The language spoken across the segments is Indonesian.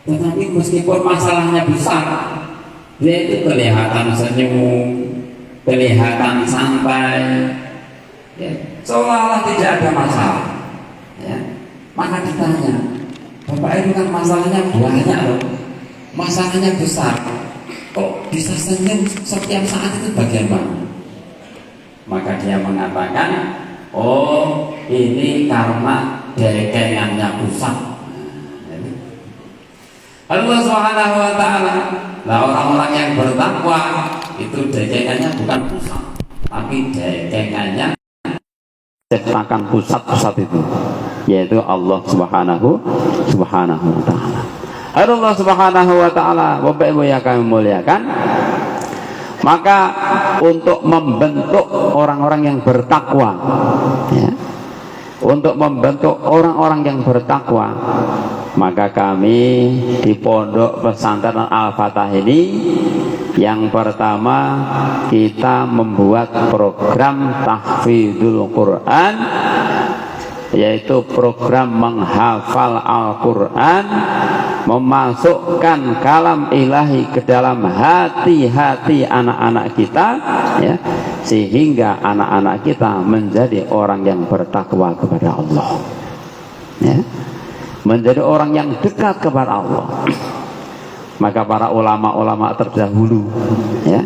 Tetapi meskipun masalahnya besar, dia itu kelihatan senyum, kelihatan santai, ya, seolah-olah tidak ada masalah. Ya. Maka ditanya, Bapak ini kan masalahnya banyak loh, masalahnya besar, kok bisa senyum setiap saat itu bagaimana? Maka dia mengatakan, oh ini karena dekengannya pusat. Allah Subhanahu wa ta'ala, lah orang-orang yang bertakwa itu dekengannya bukan pusat, tapi dekengannya ciptakan pusat-pusat itu, yaitu Allah Subhanahu wa ta'ala. Allah Subhanahu wa ta'ala, Bapak Ibu yang kami muliakan, maka untuk membentuk orang-orang yang bertakwa, ya, untuk membentuk orang-orang yang bertakwa, maka kami di Pondok Pesantren Al-Fatah ini, yang pertama kita membuat program tahfidzul Quran, yaitu program menghafal Al-Quran, memasukkan kalam ilahi ke dalam hati-hati anak-anak kita, ya, sehingga anak-anak kita menjadi orang yang bertakwa kepada Allah, ya, menjadi orang yang dekat kepada Allah. Maka para ulama-ulama terdahulu, ya,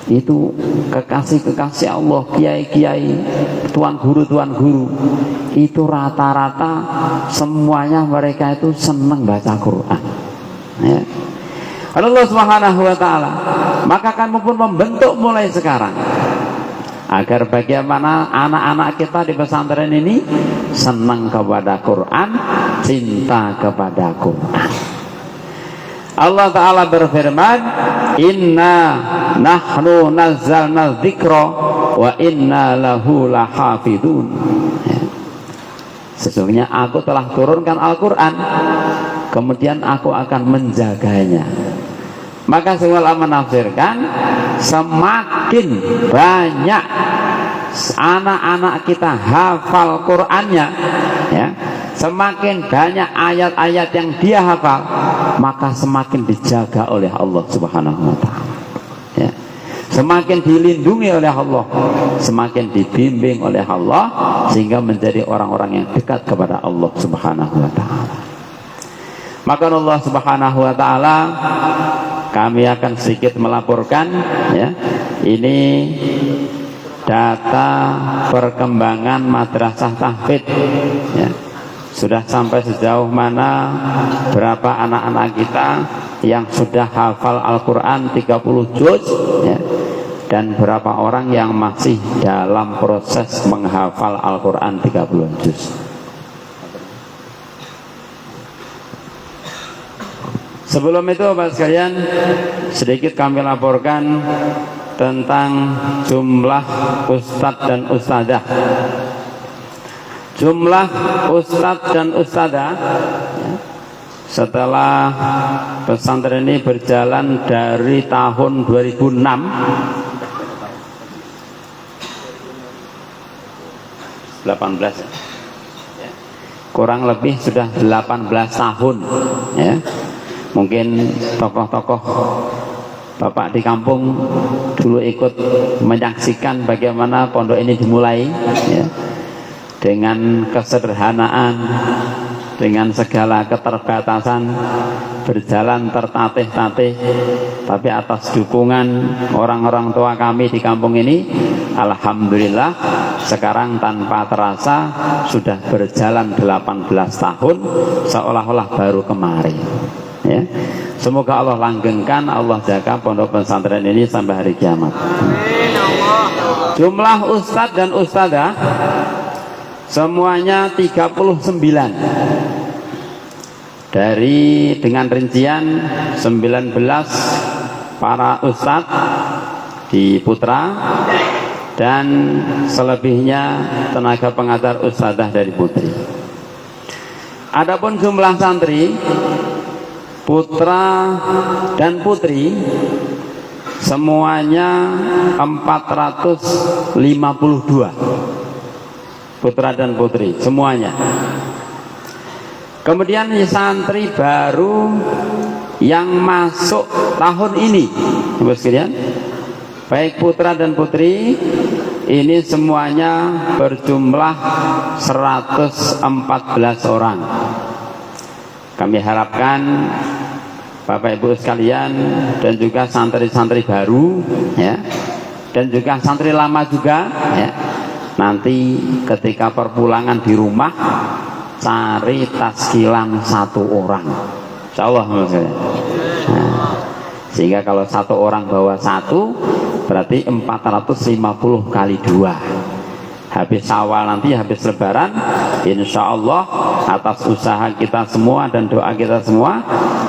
itu kekasih-kekasih Allah, kiai-kiai, tuan guru, itu rata-rata semuanya mereka itu senang baca Quran, ya. Allah Subhanahu wa ta'ala, maka kami pun membentuk mulai sekarang agar bagaimana anak-anak kita di pesantren ini senang kepada Quran, cinta kepada Quran. Allah Ta'ala berfirman, inna nahnu nazzalna dzikra wa inna lahu lahafidun, ya. Sesungguhnya aku telah turunkan Al-Quran, kemudian aku akan menjaganya. Maka semua menafsirkan, semakin banyak anak-anak kita hafal Qurannya, ya, semakin banyak ayat-ayat yang dia hafal, maka semakin dijaga oleh Allah Subhanahu wa ta'ala, ya. Semakin dilindungi oleh Allah, semakin dibimbing oleh Allah, sehingga menjadi orang-orang yang dekat kepada Allah Subhanahu wa ta'ala. Maka Allah Subhanahu wa ta'ala, kami akan sedikit melaporkan, ya, ini data perkembangan madrasah tahfidz, ya, sudah sampai sejauh mana, berapa anak-anak kita yang sudah hafal Al-Quran 30 juz, ya, dan berapa orang yang masih dalam proses menghafal Al-Quran 30 juz. Sebelum itu Bapak sekalian, sedikit kami laporkan tentang jumlah ustadz dan ustadzah. Jumlah ustadz dan ustadzah, ya, setelah pesantren ini berjalan dari tahun 2006, kurang lebih sudah 18 tahun, ya. Mungkin tokoh-tokoh Bapak di kampung dulu ikut menyaksikan bagaimana pondok ini dimulai, ya, dengan kesederhanaan, dengan segala keterbatasan, berjalan tertatih-tatih, tapi atas dukungan orang-orang tua kami di kampung ini, alhamdulillah sekarang tanpa terasa sudah berjalan 18 tahun, seolah-olah baru kemarin, ya. Semoga Allah langgengkan, Allah jaga pondok pesantren ini sampai hari kiamat. Jumlah ustadz dan ustadzah semuanya 39, dari dengan rincian 19 para ustadz di Putra dan selebihnya tenaga pengajar ustadzah dari Putri. Adapun jumlah santri Putra dan Putri semuanya 452, putra dan putri semuanya. Kemudian santri baru yang masuk tahun ini, Bapak sekalian, baik putra dan putri, ini semuanya berjumlah 114 orang. Kami harapkan Bapak Ibu sekalian dan juga santri-santri baru, ya, dan juga santri lama juga, ya, nanti ketika perpulangan di rumah cari taskilan 1 orang, insyaallah. Nah, sehingga kalau 1 orang bawa 1 berarti 450 kali 2. Habis Syawal nanti, habis Lebaran, insya Allah atas usaha kita semua dan doa kita semua,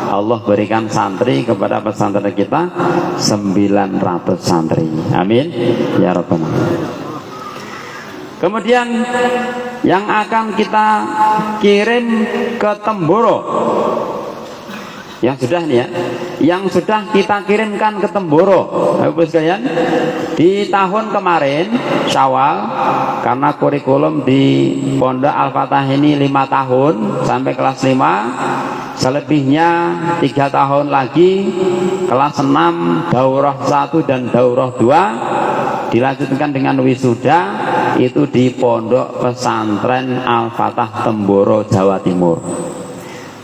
Allah berikan santri kepada pesantren kita 900 santri. Amin ya rabbal alamin. Kemudian yang akan kita kirim ke Temboro, yang sudah nih ya, yang sudah kita kirimkan ke Temboro, Bapak sekalian, di tahun kemarin Syawal, karena kurikulum di Pondok Al-Fatah ini 5 tahun sampai kelas 5, selebihnya 3 tahun lagi kelas 6 daurah 1 dan daurah 2 dilanjutkan dengan wisuda, itu di Pondok Pesantren Al-Fatah Temboro, Jawa Timur.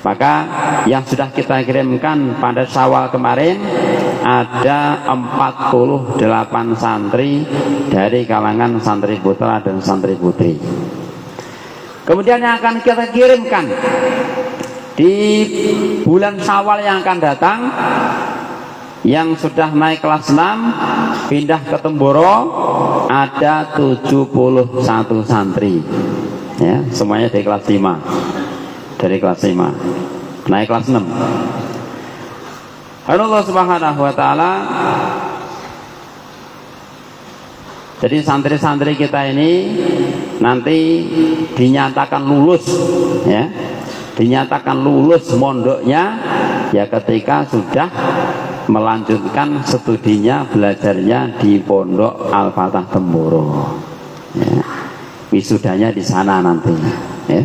Maka yang sudah kita kirimkan pada Syawal kemarin ada 48 santri dari kalangan santri putra dan santri putri. Kemudian yang akan kita kirimkan di bulan Syawal yang akan datang, yang sudah naik kelas 6 pindah ke Temboro ada 71 santri, ya, semuanya dari kelas 5. Dari kelas 5 naik kelas 6. Allah Subhanahu wa taala. Jadi santri-santri kita ini nanti dinyatakan lulus, ya. Dinyatakan lulus mondoknya ya ketika sudah melanjutkan studinya, belajarnya di Pondok Al-Fatah Temboro. Ya. Wisudanya di sana nanti, ya.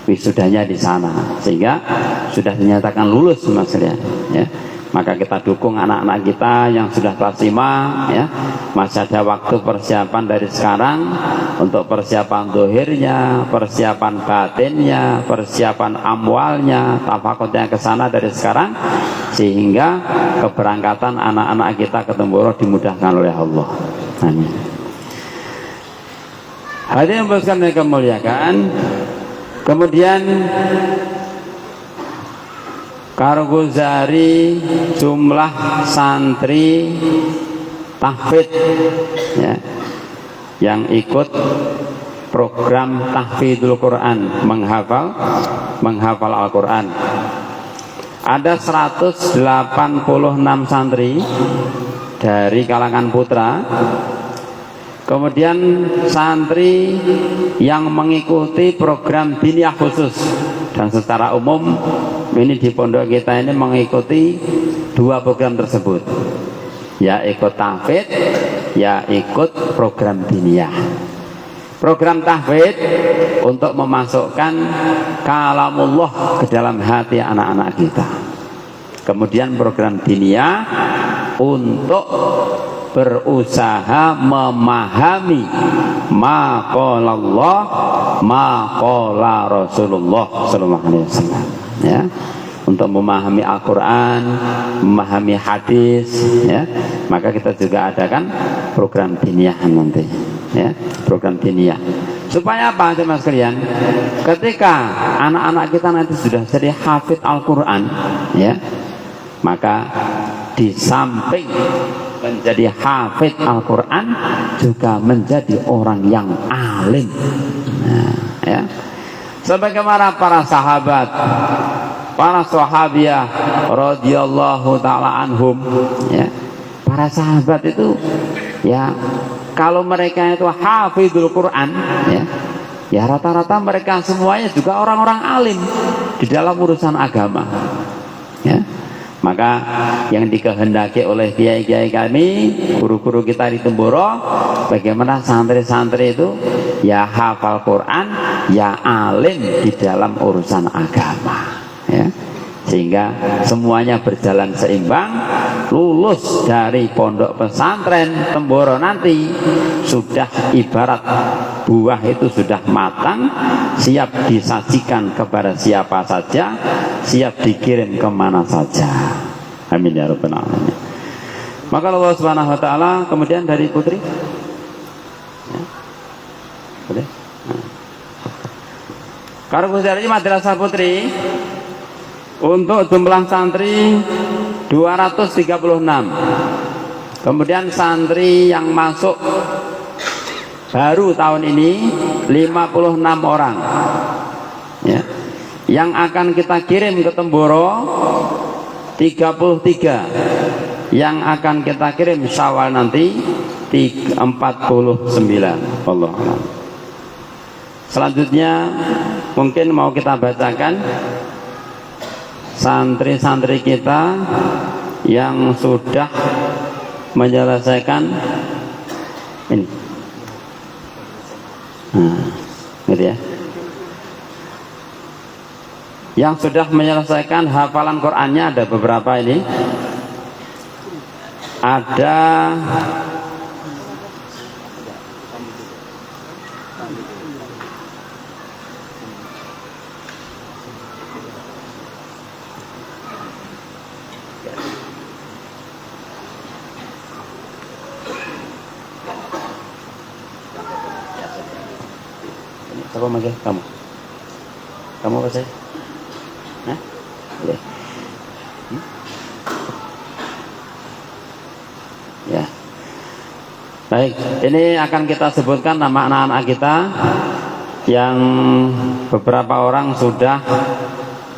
Wisudanya di sana, sehingga sudah dinyatakan lulus Mas sekalian, ya. Maka kita dukung anak-anak kita yang sudah kelas 5, ya. Masih ada waktu persiapan dari sekarang untuk persiapan dohirnya, persiapan batinnya, persiapan amwalnya, tafakutnya ke sana dari sekarang, sehingga keberangkatan anak-anak kita ke Temboro dimudahkan oleh Allah. Amin. Hadirin yang kemuliakan, kemudian Kargozari jumlah santri tahfidz, ya, yang ikut program tahfidzul Quran, menghafal Al-Quran, ada 186 santri dari kalangan putra. Kemudian santri yang mengikuti program diniyah khusus, dan secara umum ini di pondok kita ini mengikuti 2 program tersebut, ya ikut tahfidz, ya ikut program diniyah. Program tahfidz untuk memasukkan kalamullah ke dalam hati anak-anak kita. Kemudian program diniyah untuk berusaha memahami ma qala Allah, ma qala Rasulullah sallallahu alaihi wasallam, ya, untuk memahami Al-Quran, memahami hadis, ya. Maka kita juga adakan program diniyah nanti, ya, program diniyah. Supaya apa, teman sekalian? Ketika anak-anak kita nanti sudah jadi hafidz Al-Quran, ya, maka di samping menjadi hafidz Al-Quran juga menjadi orang yang alim. Nah, ya. Sebagaimana para sahabat, para sahabiah radhiyallahu taala anhum, ya. Para sahabat itu, ya, kalau mereka itu hafidhul Quran, ya rata-rata mereka semuanya juga orang-orang alim di dalam urusan agama, ya. Maka yang dikehendaki oleh kiai-kiai kami, guru-guru kita di Temboro, bagaimana santri-santri itu ya hafal Quran, ya alim di dalam urusan agama, ya. Sehingga semuanya berjalan seimbang. Lulus dari pondok pesantren Temboro nanti sudah ibarat buah itu sudah matang, siap disajikan kepada siapa saja, siap dikirim kemana saja. Amin ya rabbal alamin. Maka Allah Subhanahu wa taala kemudian dari putri, ya. Boleh? Nah. Karo Gusti Madrasah Putri untuk jumlah santri 236. Kemudian santri yang masuk baru tahun ini 56 orang, ya. Yang akan kita kirim ke Temboro 33. Yang akan kita kirim Syawal nanti 49. Allah. Selanjutnya mungkin mau kita bacakan santri-santri kita yang sudah menyelesaikan ini. Gitu ya. Yang sudah menyelesaikan hafalan Qur'annya ada beberapa ini. Ada siapa manggil kamu? Kamu apa saya? Hah? Boleh. Ya. Baik, ini akan kita sebutkan nama anak-anak kita yang beberapa orang sudah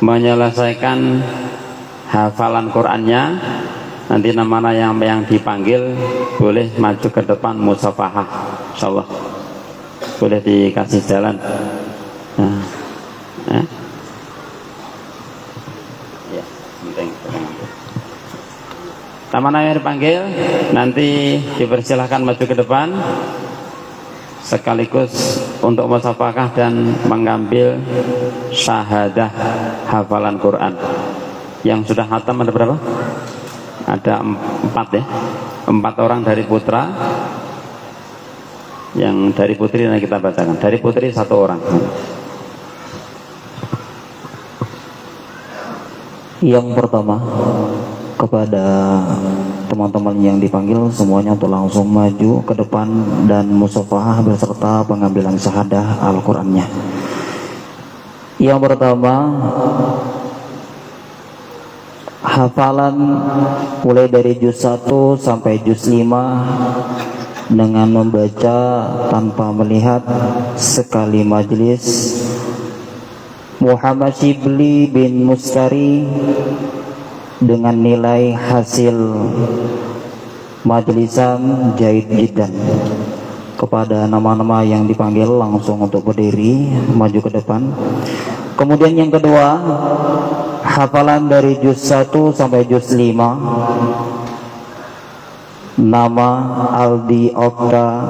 menyelesaikan hafalan Qur'annya. Nanti nama-nama yang dipanggil boleh maju ke depan musafahah, insyaallah. Boleh dikasih jalan. Nah, ya, penting. Nama-nama yang dipanggil nanti dipersilahkan maju ke depan sekaligus untuk musafakah dan mengambil syahadah hafalan Quran. Yang sudah khatam ada berapa? Ada 4 ya. 4 orang dari putra. Yang dari putri nanti kita bacakan. Dari putri 1 orang. Yang pertama, kepada teman-teman yang dipanggil semuanya untuk langsung maju ke depan dan musafahah beserta pengambilan syahadah Al-Qur'annya. Yang pertama, hafalan mulai dari juz 1 sampai juz 5 dengan membaca tanpa melihat sekali majelis. Muhammad Shibli bin Mustari dengan nilai hasil majelisan jaid jiddan. Kepada nama-nama yang dipanggil langsung untuk berdiri maju ke depan. Kemudian yang kedua, hafalan dari juz 1 sampai juz 5. Nama Aldi Okta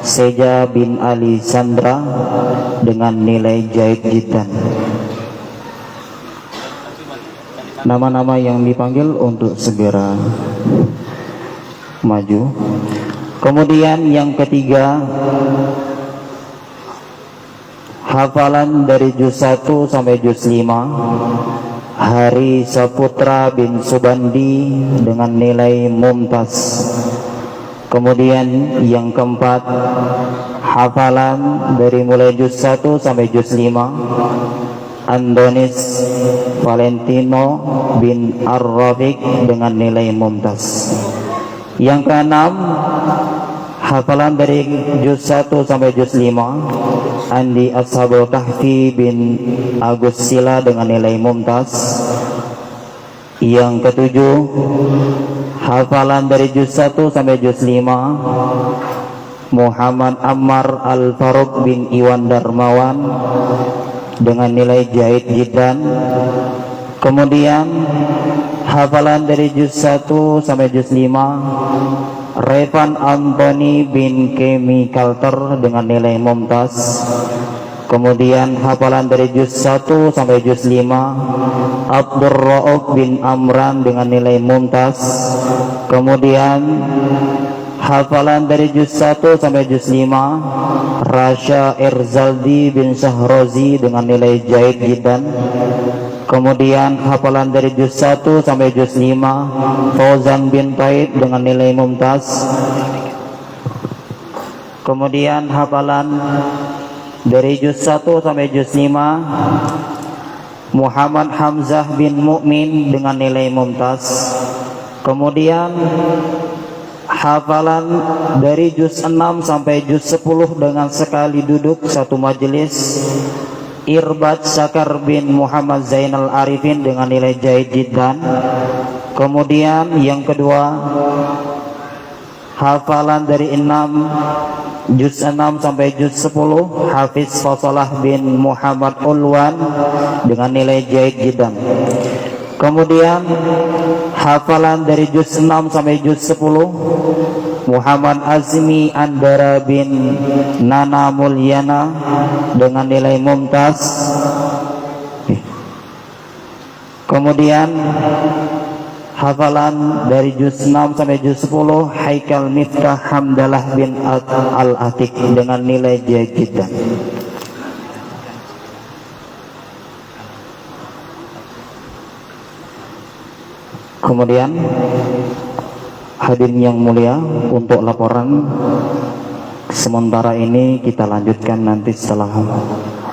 Seja bin Ali Sandra dengan nilai jaid jiddan. Nama-nama yang dipanggil untuk segera maju. Kemudian yang ketiga, hafalan dari juz 1 sampai juz 5. Hari Saputra bin Subandi dengan nilai mumtaz. Kemudian yang keempat, hafalan dari mulai juz 1 sampai juz 5. Andonis Valentino bin Ar-Rafiq dengan nilai mumtaz. Yang keenam, hafalan dari juz 1 sampai juz 5. Andi Ashabul Kahfi bin Agus Sila dengan nilai mumtaz. Yang ketujuh, hafalan dari juz 1 sampai juz 5. Muhammad Ammar Al-Faruq bin Iwan Darmawan dengan nilai jaid jiddan. Kemudian hafalan dari juz 1 sampai juz 5 Revan Anthony bin Kemi Kalter dengan nilai mumtaz. Kemudian hafalan dari juz 1 sampai juz 5 Abdur Rauf bin Amran dengan nilai mumtaz. Kemudian hafalan dari juz 1 sampai juz 5 Rasha Irzaldi bin Syahrozi dengan nilai jaid jiddan. Kemudian hafalan dari juz 1 sampai juz 5 Fauzan bin Taib dengan nilai mumtaz. Kemudian hafalan dari juz 1 sampai juz 5 Muhammad Hamzah bin Mukmin dengan nilai mumtaz. Kemudian hafalan dari juz 6 sampai juz 10 dengan sekali duduk satu majelis Irbad Syakar bin Muhammad Zainal Arifin dengan nilai jaid jiddan. Kemudian yang kedua hafalan dari juz 6 sampai juz 10 Hafiz Fasalah bin Muhammad Ulwan dengan nilai jaid jiddan. Kemudian hafalan dari juz 6 sampai juz 10 Muhammad Azmi Andara bin Nana Mulyana dengan nilai mumtaz. Kemudian hafalan dari juz 6 sampai juz 10 Haikal Miftah Hamdalah bin Al-Atiq dengan nilai jaid jiddan. Kemudian hadirin yang mulia, untuk laporan sementara ini kita lanjutkan nanti setelah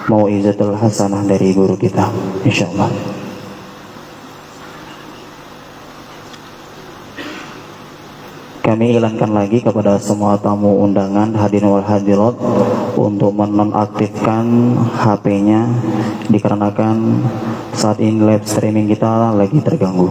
mau'izatul hasanah dari guru kita, insyaallah. Kami ilangkan lagi kepada semua tamu undangan hadirin wal hadirat untuk menonaktifkan HP-nya dikarenakan saat ini live streaming kita lagi terganggu.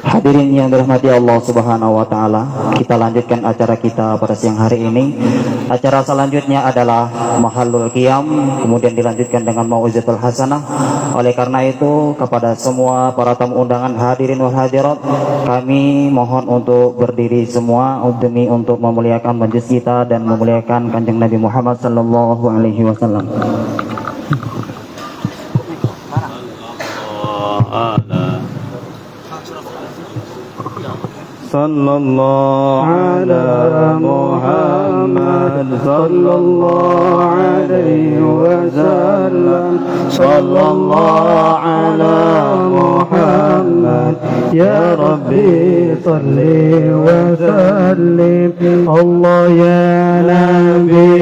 Hadirin yang dirahmati Allah Subhanahu wa taala, kita lanjutkan acara kita pada siang hari ini. Acara selanjutnya adalah Mahallul Qiyam, kemudian dilanjutkan dengan Mau'izatul Hasanah. Oleh karena itu, kepada semua para tamu undangan hadirin wal hadirat, kami mohon untuk berdiri semua demi untuk memuliakan majelis kita dan memuliakan Kanjeng Nabi Muhammad sallallahu alaihi wasallam. Sallallahu ala Muhammad sallallahu alaihi wasallam. Sallallahu ala Muhammad ya Rabbi salli wa sallim. Allah ya Nabi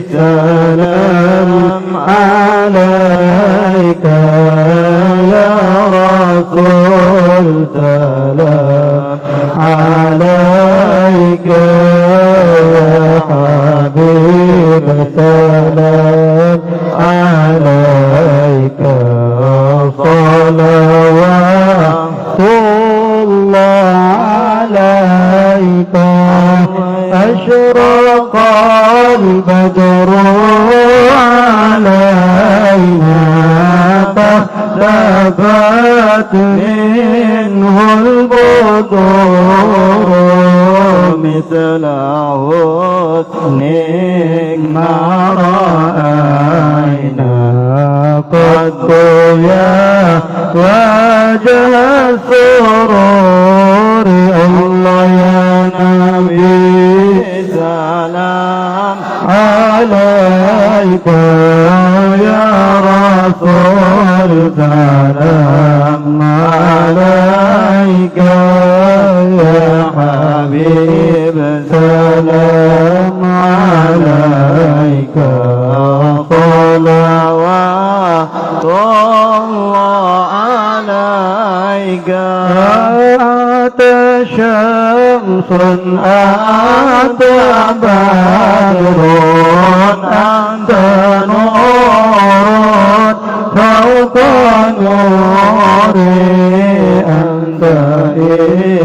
salam alaika ya Rasul salam عليك يا حبيب سلام عليك صلوات الله عليك أشرق البدر علينا فاختفت منه البدور مثل حسنك ما رأينا قد يا وجه السرور. الله يا نبي سلام عليك يا رسول سلام عليك يا حبيب سلام عليك صلوات الله عليك. أنت شمس أنت بدر أنت نور فوق نوري أنت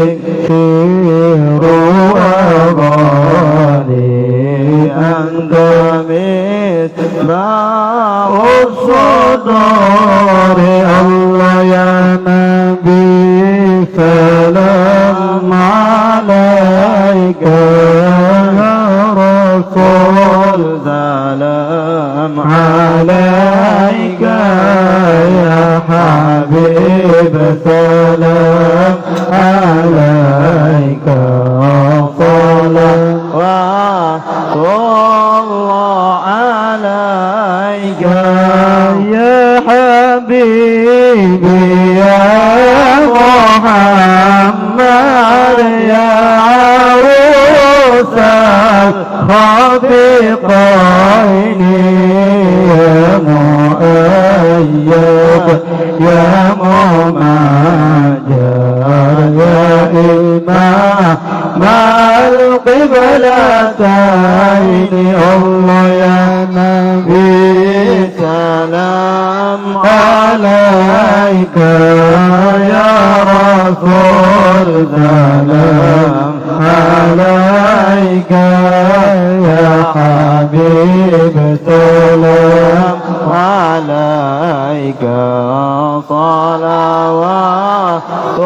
إكسير وغالي Rasul salam alaika ya Habib salam alaika salawatullah alaika ya Habibi ya Muhammad ya arusal khafiqaini ya mu'ayyad ya mumajar ya imam al-qiblataini Allah ya Nabi salam alaika ya Rasul salam alaika ya Habib salam alaika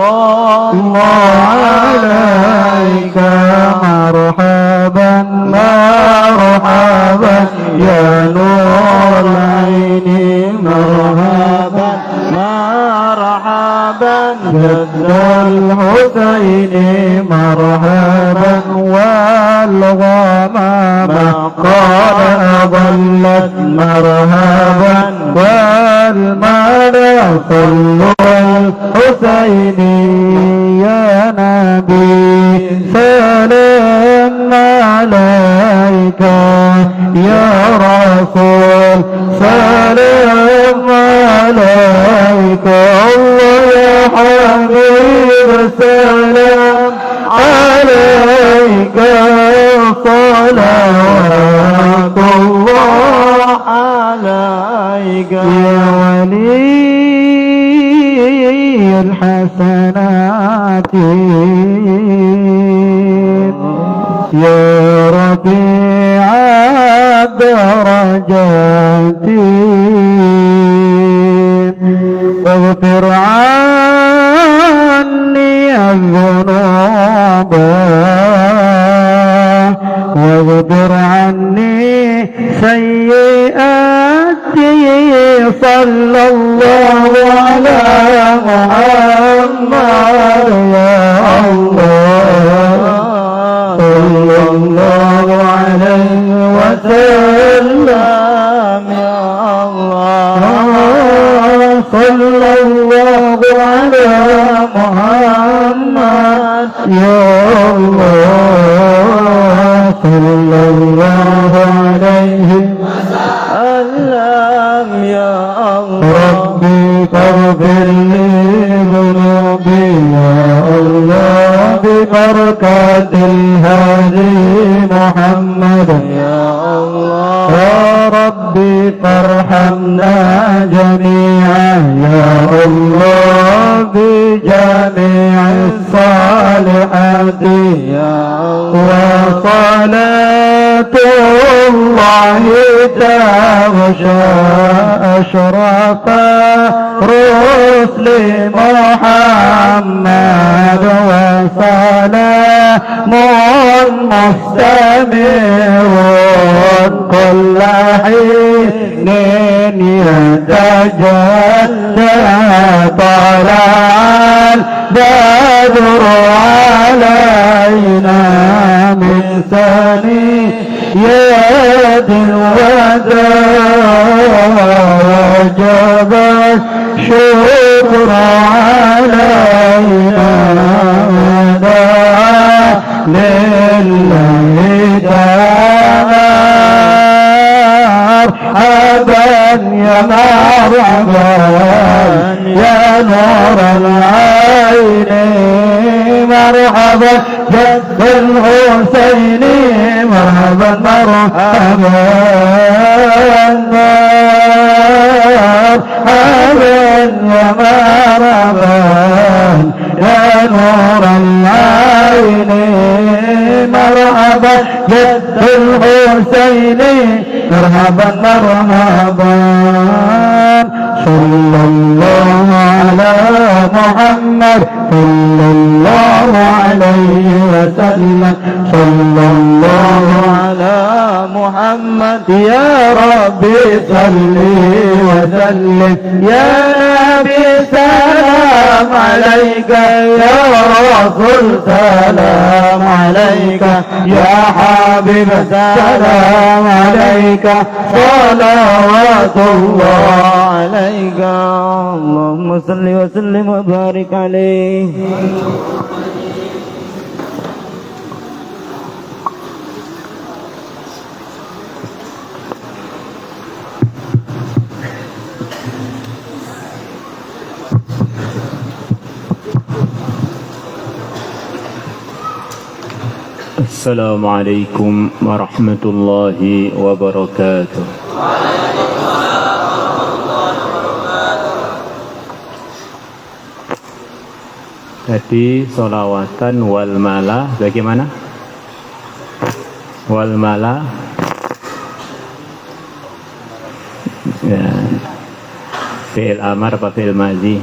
salawatullah alaika marhaban marhaban ya nur aini marhaban marhaban jaddal husaini marhaban wal ghamama qad adallat marhaban wal mala sallu al husaini ya nabi salam alaika ya rasul salam alaika Allah ya habib salam alaika salawatullah alaika ya wali الحسنات يا ربيع الدرجات اغفر عني الذنوب واغفر عني سيئاتي صلى الله على محمد يا الله صلى الله عليه وسلم يا الله صلى الله على محمد يا الله صلى الله عليه وسلم يا الله ربي فاغفر لي ذنوبي يا الله ببركة الهادي محمد يا الله يا ربي فارحمنا جميعا يا الله بجميع الصالحات يا الله وصلاة الله تغشى أشرف رسل محمد وسلام مستمر كل حين يتجلى طلع البدر علينا من ثنيات الوداع وجب الشكر علينا وداع لله مرحبا يا مرحبا يا نور العين مرحبا جد الحسين مرحبا مرحبا مرحبا يا مرحبا يا نور العين مرحبا جد الحسين مرحبا مرحبا صلى الله على محمد صلى الله عليه وسلم صلى الله على محمد يا ربي صل وسلم يا نبي سلام عليك يا رسول سلام عليك يا حبيب سلام عليك صلوات الله عليك اللهم صل وسلم وبارك عليه. Assalamualaikum warahmatullahi wabarakatuh. Tadi solawatan wal malah bagaimana? Wal malah ya, fi'il amar apa fi'il madhi?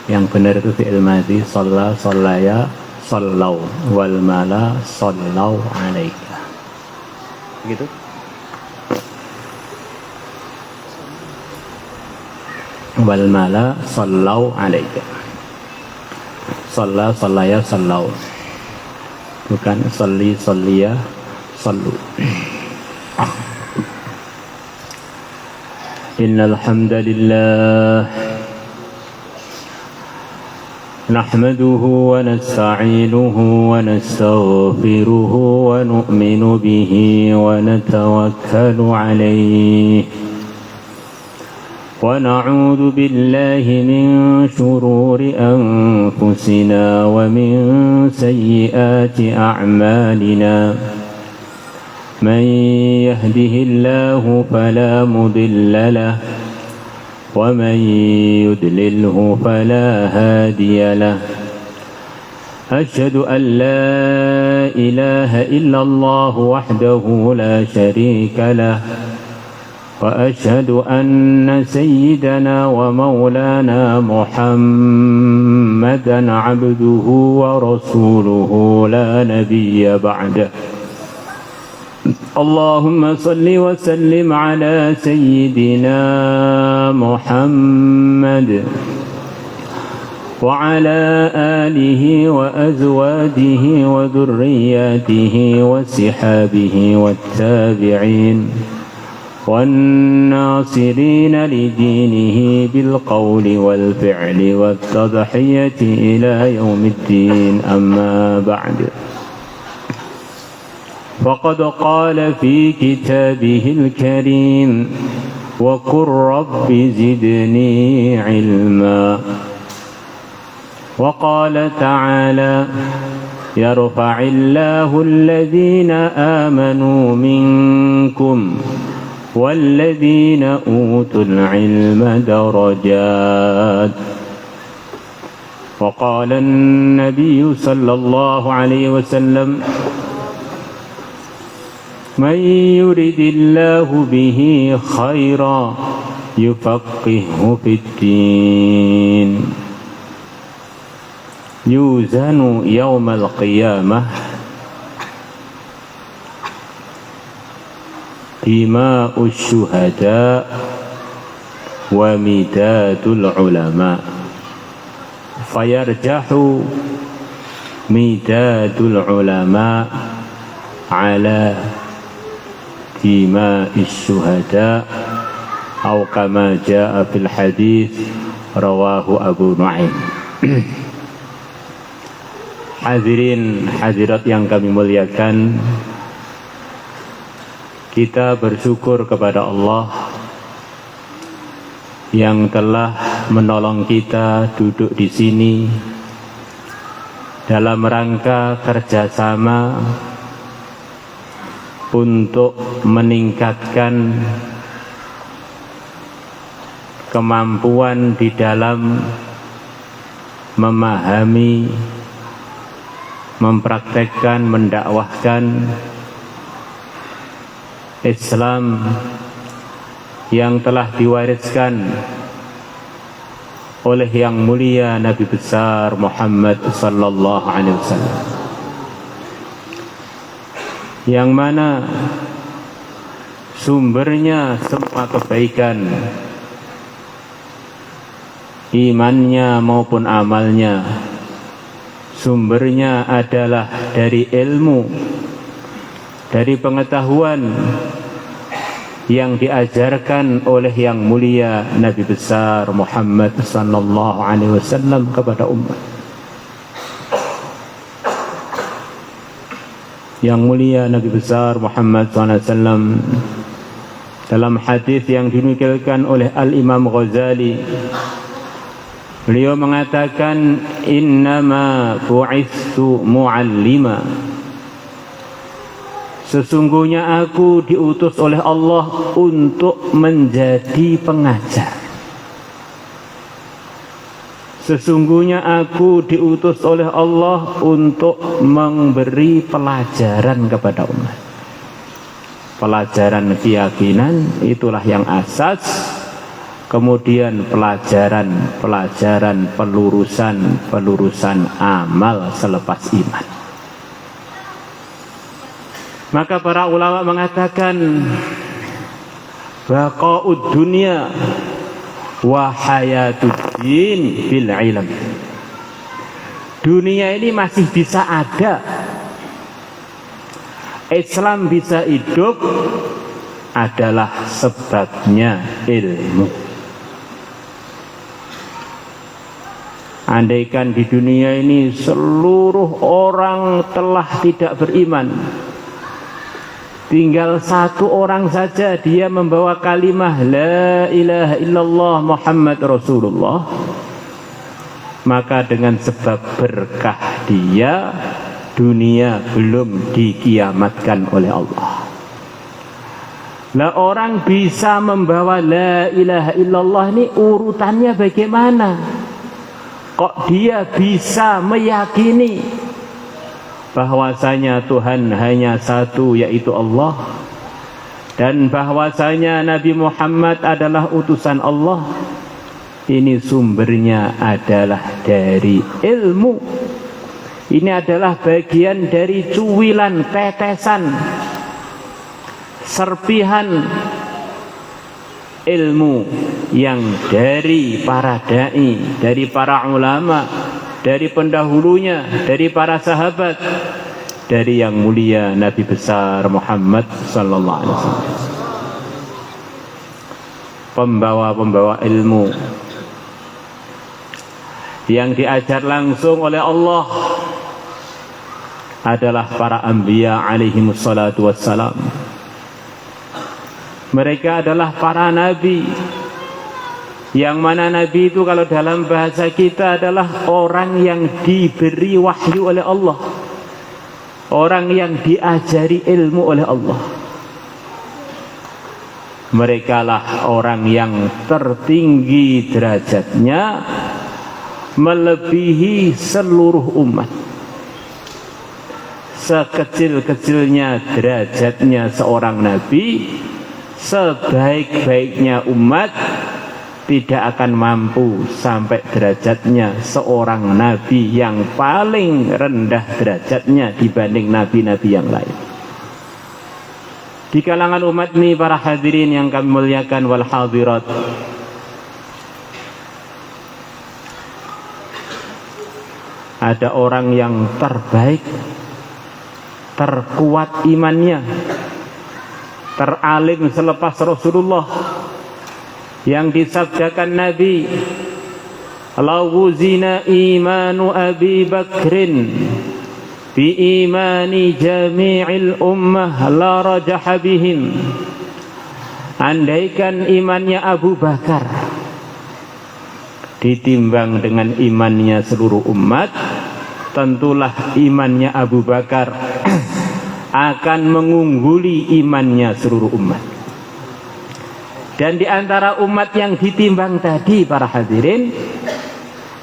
Yang benar itu fi'il madhi. Shalla, shallaya, sallau. Wal mala, sallau alaika. Gitu. Wal mala, sallau alaika. Shalla, shallaya, sallau. Bukan salli, salliya, sallu. Innal hamdalillah nahmaduhu wa nasta'inuhu wa nastaghfiruhu wa nu'minu bihi wa natawakkalu alayhi wa na'udzu billahi min shururi anfusina wa min sayyiati a'malina man yahdihillahu fala mudilla lahu ومن يضلله فلا هادي له أشهد أن لا إله إلا الله وحده لا شريك له وأشهد أن سيدنا ومولانا محمدا عبده ورسوله لا نبي بعده اللهم صل وسلم على سيدنا محمد وعلى آله وأزواجه وذرياته وصحابه والتابعين والناصرين لدينه بالقول والفعل والتضحية إلى يوم الدين أما بعد فقد قال في كتابه الكريم وقل رب زدني علما وقال تعالى يرفع الله الذين آمنوا منكم والذين أوتوا العلم درجات وقال النبي صلى الله عليه وسلم من يرد الله به خيرا يفقهه في الدين يوزن يوم القيامة دماء الشهداء ومداد العلماء فيرجح مداد العلماء على دماء الشهداء أو كما جاء في الحديث رواه أبو نعيم. Hadirin hadirat yang kami muliakan, kita bersyukur kepada Allah yang telah menolong kita duduk di sini dalam rangka kerjasama untuk meningkatkan kemampuan di dalam memahami, mempraktekkan, mendakwahkan Islam yang telah diwariskan oleh yang mulia Nabi besar Muhammad sallallahu alaihi wasallam, yang mana sumbernya semua kebaikan, imannya maupun amalnya, sumbernya adalah dari ilmu, dari pengetahuan yang diajarkan oleh yang mulia Nabi besar Muhammad sallallahu alaihi wasallam kepada umat. Yang mulia Nabi besar Muhammad sallallahu alaihi wasallam dalam hadis yang dinukilkan oleh Al-Imam Ghazali, beliau mengatakan, innama bu'itsu mu'allima, sesungguhnya aku diutus oleh Allah untuk menjadi pengajar. Sesungguhnya aku diutus oleh Allah untuk memberi pelajaran kepada umat. Pelajaran keyakinan itulah yang asas. Kemudian pelajaran pelurusan amal selepas iman. Maka para ulama mengatakan baqa'ud dunya wa hayatud din bil ilm. Dunia ini masih bisa ada, Islam bisa hidup, adalah sebabnya ilmu. Andaikan di dunia ini seluruh orang telah tidak beriman, tinggal satu orang saja dia membawa kalimah la ilaha illallah Muhammad Rasulullah, maka dengan sebab berkah dia, dunia belum dikiamatkan oleh Allah. Lah orang bisa membawa la ilaha illallah ini urutannya bagaimana? Kok dia bisa meyakini bahwasanya Tuhan hanya satu, yaitu Allah, dan bahwasanya Nabi Muhammad adalah utusan Allah? Ini sumbernya adalah dari ilmu. Ini adalah bagian dari cuwilan, tetesan, serpihan ilmu yang dari para dai, dari para ulama, dari pendahulunya, dari para sahabat, dari yang mulia Nabi besar Muhammad sallallahu alaihi wasallam. Pembawa-pembawa ilmu yang diajar langsung oleh Allah adalah para anbiya alaihimus salatu wassalam. Mereka adalah para nabi, yang mana nabi itu kalau dalam bahasa kita adalah orang yang diberi wahyu oleh Allah, orang yang diajari ilmu oleh Allah. Mereka lah orang yang tertinggi derajatnya, melebihi seluruh umat. Sekecil-kecilnya derajatnya seorang nabi, sebaik-baiknya umat tidak akan mampu sampai derajatnya seorang nabi yang paling rendah derajatnya dibanding nabi-nabi yang lain. Di kalangan umat ini, para hadirin yang kami muliakan wal hadirat, ada orang yang terbaik, terkuat imannya, teralim selepas Rasulullah, yang disabdakan Nabi, "Law wuzina imanu Abi Bakrin bi imani jami'il ummah la rajaha bihim." Andaikan imannya Abu Bakar ditimbang dengan imannya seluruh umat, tentulah imannya Abu Bakar akan mengungguli imannya seluruh umat. Dan di antara umat yang ditimbang tadi, para hadirin,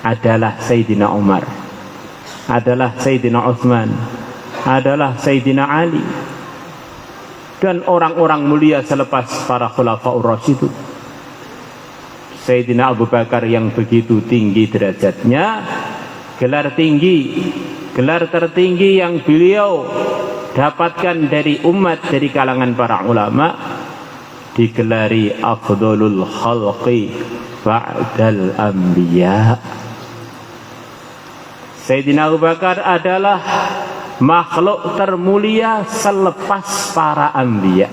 adalah Sayyidina Umar, adalah Sayyidina Utsman, adalah Sayyidina Ali, dan orang-orang mulia selepas para Khulafaur Rasyidun. Sayyidina Abu Bakar yang begitu tinggi derajatnya, gelar tertinggi yang beliau dapatkan dari umat, dari kalangan para ulama, digelari afdhalul khalqi ba'dal anbiya. Sayyidina Abu Bakar adalah makhluk termulia selepas para anbiya.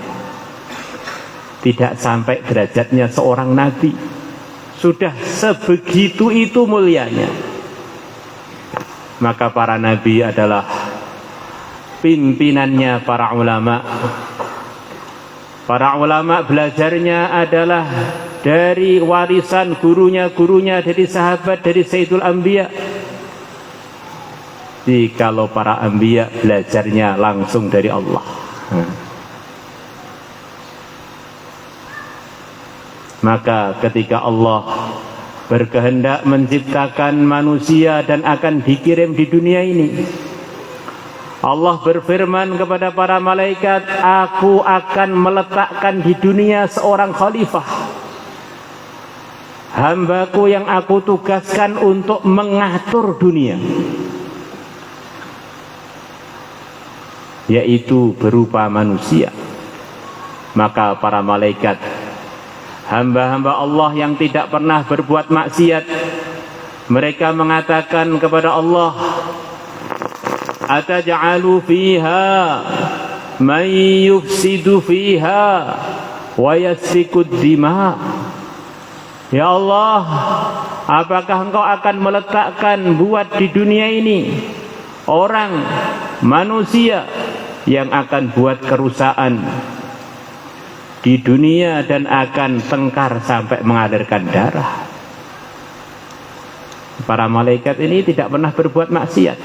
Tidak sampai derajatnya seorang nabi, sudah sebegitu itu mulianya. Maka para nabi adalah pimpinannya para ulama. Para ulama belajarnya adalah dari warisan gurunya dari sahabat, dari Sayyidul Anbiya. Kalau para anbiya belajarnya langsung dari Allah. Maka ketika Allah berkehendak menciptakan manusia dan akan dikirim di dunia ini, Allah berfirman kepada para malaikat, aku akan meletakkan di dunia seorang khalifah, hambaku yang aku tugaskan untuk mengatur dunia, yaitu berupa manusia. Maka para malaikat, hamba-hamba Allah yang tidak pernah berbuat maksiat, mereka mengatakan kepada Allah, ataj'alu fiha man yufsidu fiha wa yasfikud dima. Ya Allah, apakah engkau akan meletakkan buat di dunia ini orang, manusia yang akan buat kerusakan di dunia dan akan tengkar sampai mengalirkan darah? Para malaikat ini tidak pernah berbuat maksiat,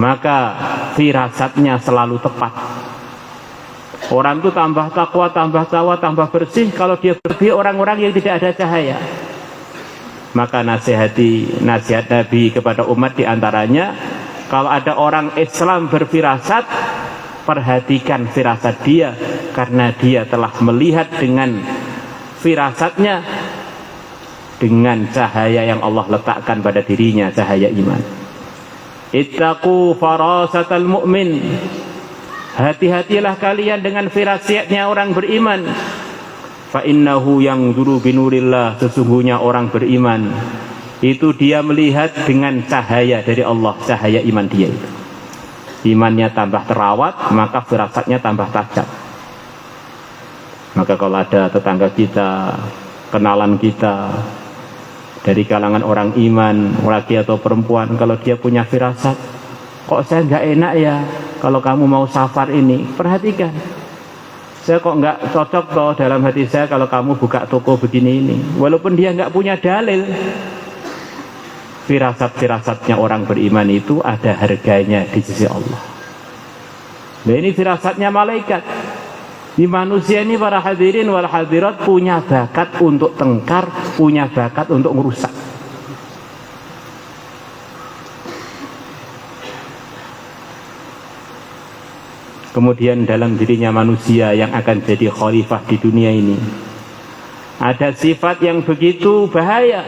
maka firasatnya selalu tepat. Orang itu tambah takwa, tambah bersih kalau dia berpihak orang-orang yang tidak ada cahaya. Maka nasihat Nabi kepada umat diantaranya, kalau ada orang Islam berfirasat, perhatikan firasat dia, karena dia telah melihat dengan firasatnya dengan cahaya yang Allah letakkan pada dirinya, cahaya iman. Ittaqu farasatal mu'min, hati-hatilah kalian dengan firasatnya orang beriman. Fa innahu yanzuru binurillah, sesungguhnya orang beriman itu dia melihat dengan cahaya dari Allah, cahaya iman dia itu. Imannya tambah terawat, maka firasatnya tambah tajam. Maka kalau ada tetangga kita, kenalan kita dari kalangan orang iman, laki atau perempuan, kalau dia punya firasat, kok saya nggak enak ya kalau kamu mau safar ini, perhatikan, saya kok nggak cocok toh dalam hati saya kalau kamu buka toko begini ini, walaupun dia nggak punya dalil. Firasat-firasatnya orang beriman itu ada harganya di sisi Allah. Nah, ini firasatnya malaikat. Di manusia ini, para hadirin wal hadirat, punya bakat untuk tengkar, punya bakat untuk merusak. Kemudian dalam dirinya manusia yang akan jadi khalifah di dunia ini, ada sifat yang begitu bahaya.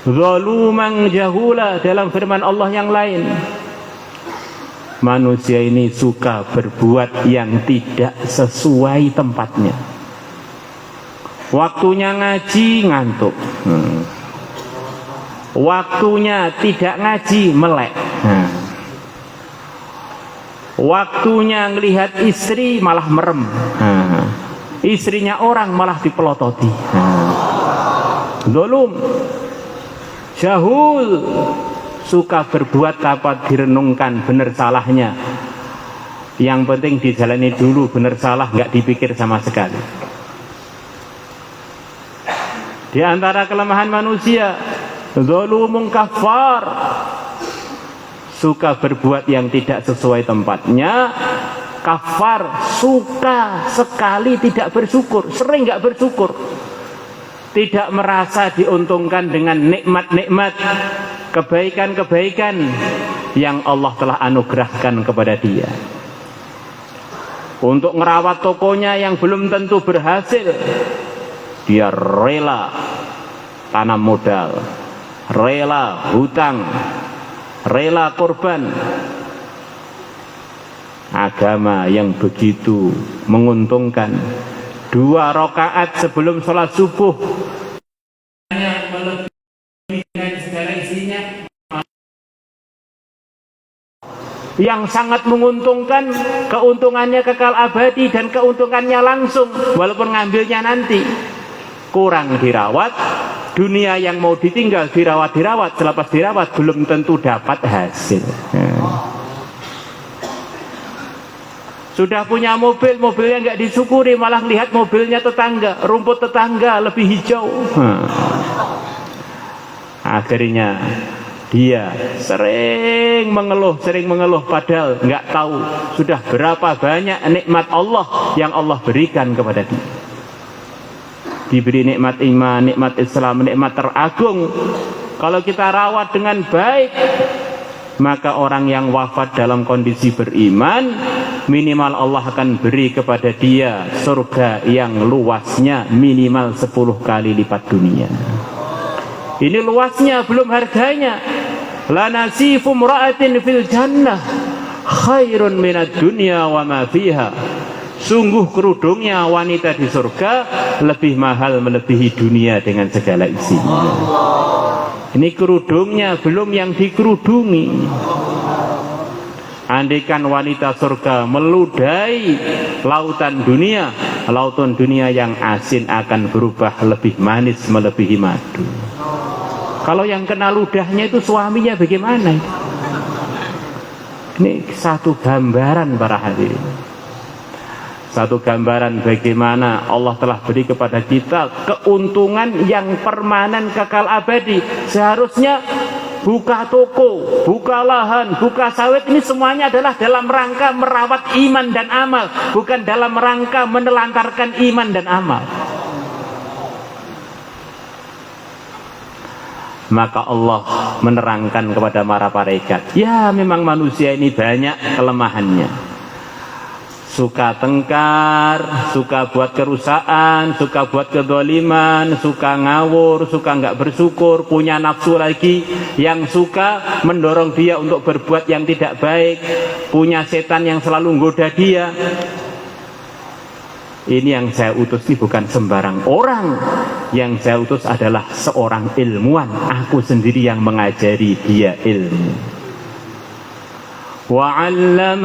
Zaluman jahula, dalam firman Allah yang lain, manusia ini suka berbuat yang tidak sesuai tempatnya. Waktunya ngaji ngantuk, waktunya tidak ngaji melek, waktunya ngelihat istri malah merem, istrinya orang malah dipelototi. Zalum, jahul, suka berbuat dapat direnungkan benar salahnya. Yang penting dijalani dulu, benar salah nggak dipikir sama sekali. Di antara kelemahan manusia, zalumun kafar, suka berbuat yang tidak sesuai tempatnya. Kafar, suka sekali tidak bersyukur, sering nggak bersyukur, tidak merasa diuntungkan dengan nikmat-nikmat, kebaikan-kebaikan yang Allah telah anugerahkan kepada dia. untuk ngerawat tokonya yang belum tentu berhasil, dia rela tanam modal, rela hutang, rela korban. Agama yang begitu menguntungkan. 2 rakaat sebelum sholat subuh yang sangat menguntungkan, keuntungannya kekal abadi dan keuntungannya langsung, walaupun ngambilnya nanti. Kurang dirawat, dunia yang mau ditinggal dirawat, selepas dirawat belum tentu dapat hasil. Sudah punya mobil, mobilnya nggak disyukuri, malah lihat mobilnya tetangga, rumput tetangga lebih hijau. Akhirnya dia sering mengeluh, padahal nggak tahu sudah berapa banyak nikmat Allah yang Allah berikan kepada dia. Diberi nikmat iman, nikmat Islam, nikmat teragung. Kalau kita rawat dengan baik, maka orang yang wafat dalam kondisi beriman, minimal Allah akan beri kepada dia surga yang luasnya minimal 10 kali lipat dunia. Ini luasnya, belum harganya. La nasifu mra'atin fil jannah khairun minad dunya wa ma fiha. Sungguh kerudungnya wanita di surga lebih mahal melebihi dunia dengan segala isinya. Ini kerudungnya, belum yang dikerudungi. Andaikan wanita surga meludahi lautan dunia yang asin akan berubah lebih manis melebihi madu. Kalau yang kena ludahnya itu suaminya bagaimana? Ini satu gambaran para hadirin. Satu gambaran bagaimana Allah telah beri kepada kita keuntungan yang permanen kekal abadi. Seharusnya buka toko, buka lahan, buka sawit, ini semuanya adalah dalam rangka merawat iman dan amal, bukan dalam rangka menelantarkan iman dan amal. Maka Allah menerangkan kepada para malaikat, ya memang manusia ini banyak kelemahannya. Suka tengkar, suka buat kerusakan, suka buat kedoliman, suka ngawur, suka nggak bersyukur, punya nafsu lagi yang suka mendorong dia untuk berbuat yang tidak baik, punya setan yang selalu menggoda dia. Ini yang saya utus ini bukan sembarang orang. Yang saya utus adalah seorang ilmuwan. Aku sendiri yang mengajari dia ilmu. وَعَلَّمَ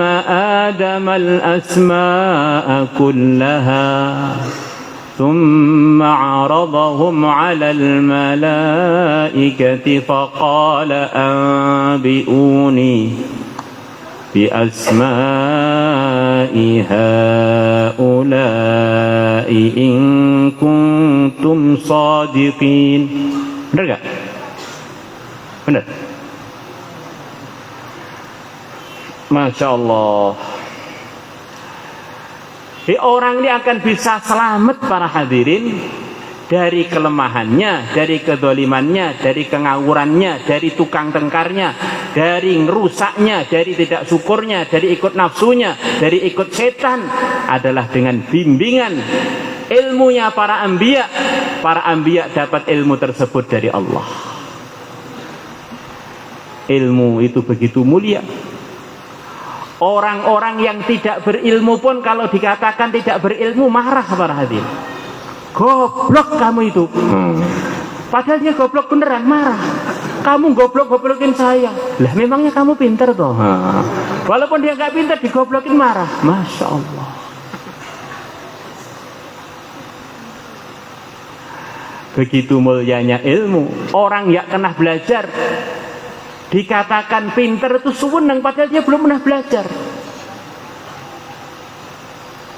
آدَمَ الْأَسْمَاءَ كُلَّهَا ثُمَّ عَرَضَهُمْ عَلَى الْمَلَائِكَةِ فَقَالَ أَنْبِئُونِي بِأَسْمَاءِ هَؤُلَاءِ إِنْ كُنْتُمْ صَادِقِينَ. Benar gak? Benar. Masya Allah. Orang ini akan bisa selamat para hadirin dari kelemahannya, dari kedolimannya, dari kengawurannya, dari tukang tengkarnya, dari ngerusaknya, dari tidak syukurnya, dari ikut nafsunya, dari ikut setan, adalah dengan bimbingan ilmunya para anbiya. Para anbiya dapat ilmu tersebut dari Allah. Ilmu itu begitu mulia. Orang-orang yang tidak berilmu pun kalau dikatakan tidak berilmu marah para hadirin. Goblok kamu itu. Padahal dia goblok beneran, marah. Kamu goblokin saya. Lah memangnya kamu pinter toh? Walaupun dia nggak pinter digoblokin marah. Masya Allah. Begitu mulianya ilmu. Orang yang pernah belajar dikatakan pinter itu suweneng, padahal dia belum pernah belajar.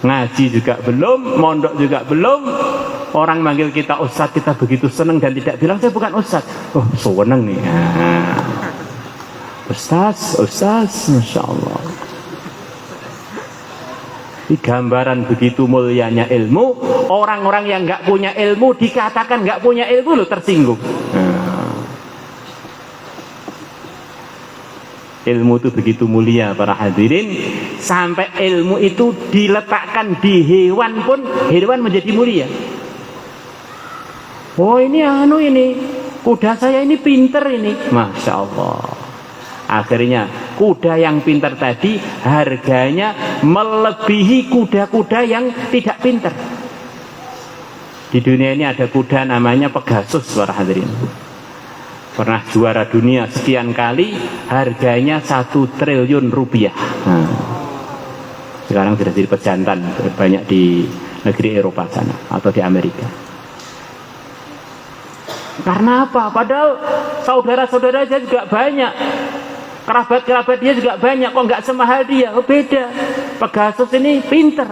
Ngaji juga belum, mondok juga belum. Orang manggil kita ustadz, kita begitu seneng dan tidak bilang saya bukan ustadz. Oh suweneng nih. Ustadz, Masya Allah. Di gambaran begitu mulianya ilmu. Orang-orang yang nggak punya ilmu dikatakan nggak punya ilmu loh, tersinggung. Ilmu itu begitu mulia para hadirin, sampai ilmu itu diletakkan di hewan pun hewan menjadi mulia. Oh ini kuda saya ini pinter ini, Masya Allah. Akhirnya kuda yang pinter tadi harganya melebihi kuda-kuda yang tidak pinter. Di dunia ini ada kuda namanya Pegasus para hadirin, pernah juara dunia sekian kali, harganya 1 triliun rupiah. Sekarang sudah jadi pejantan banyak di negeri Eropa sana atau di Amerika. Karena apa? Padahal saudara-saudara dia juga banyak, kerabat-kerabat dia juga banyak, kok nggak semahal dia? Oh beda, Pegasus ini pinter.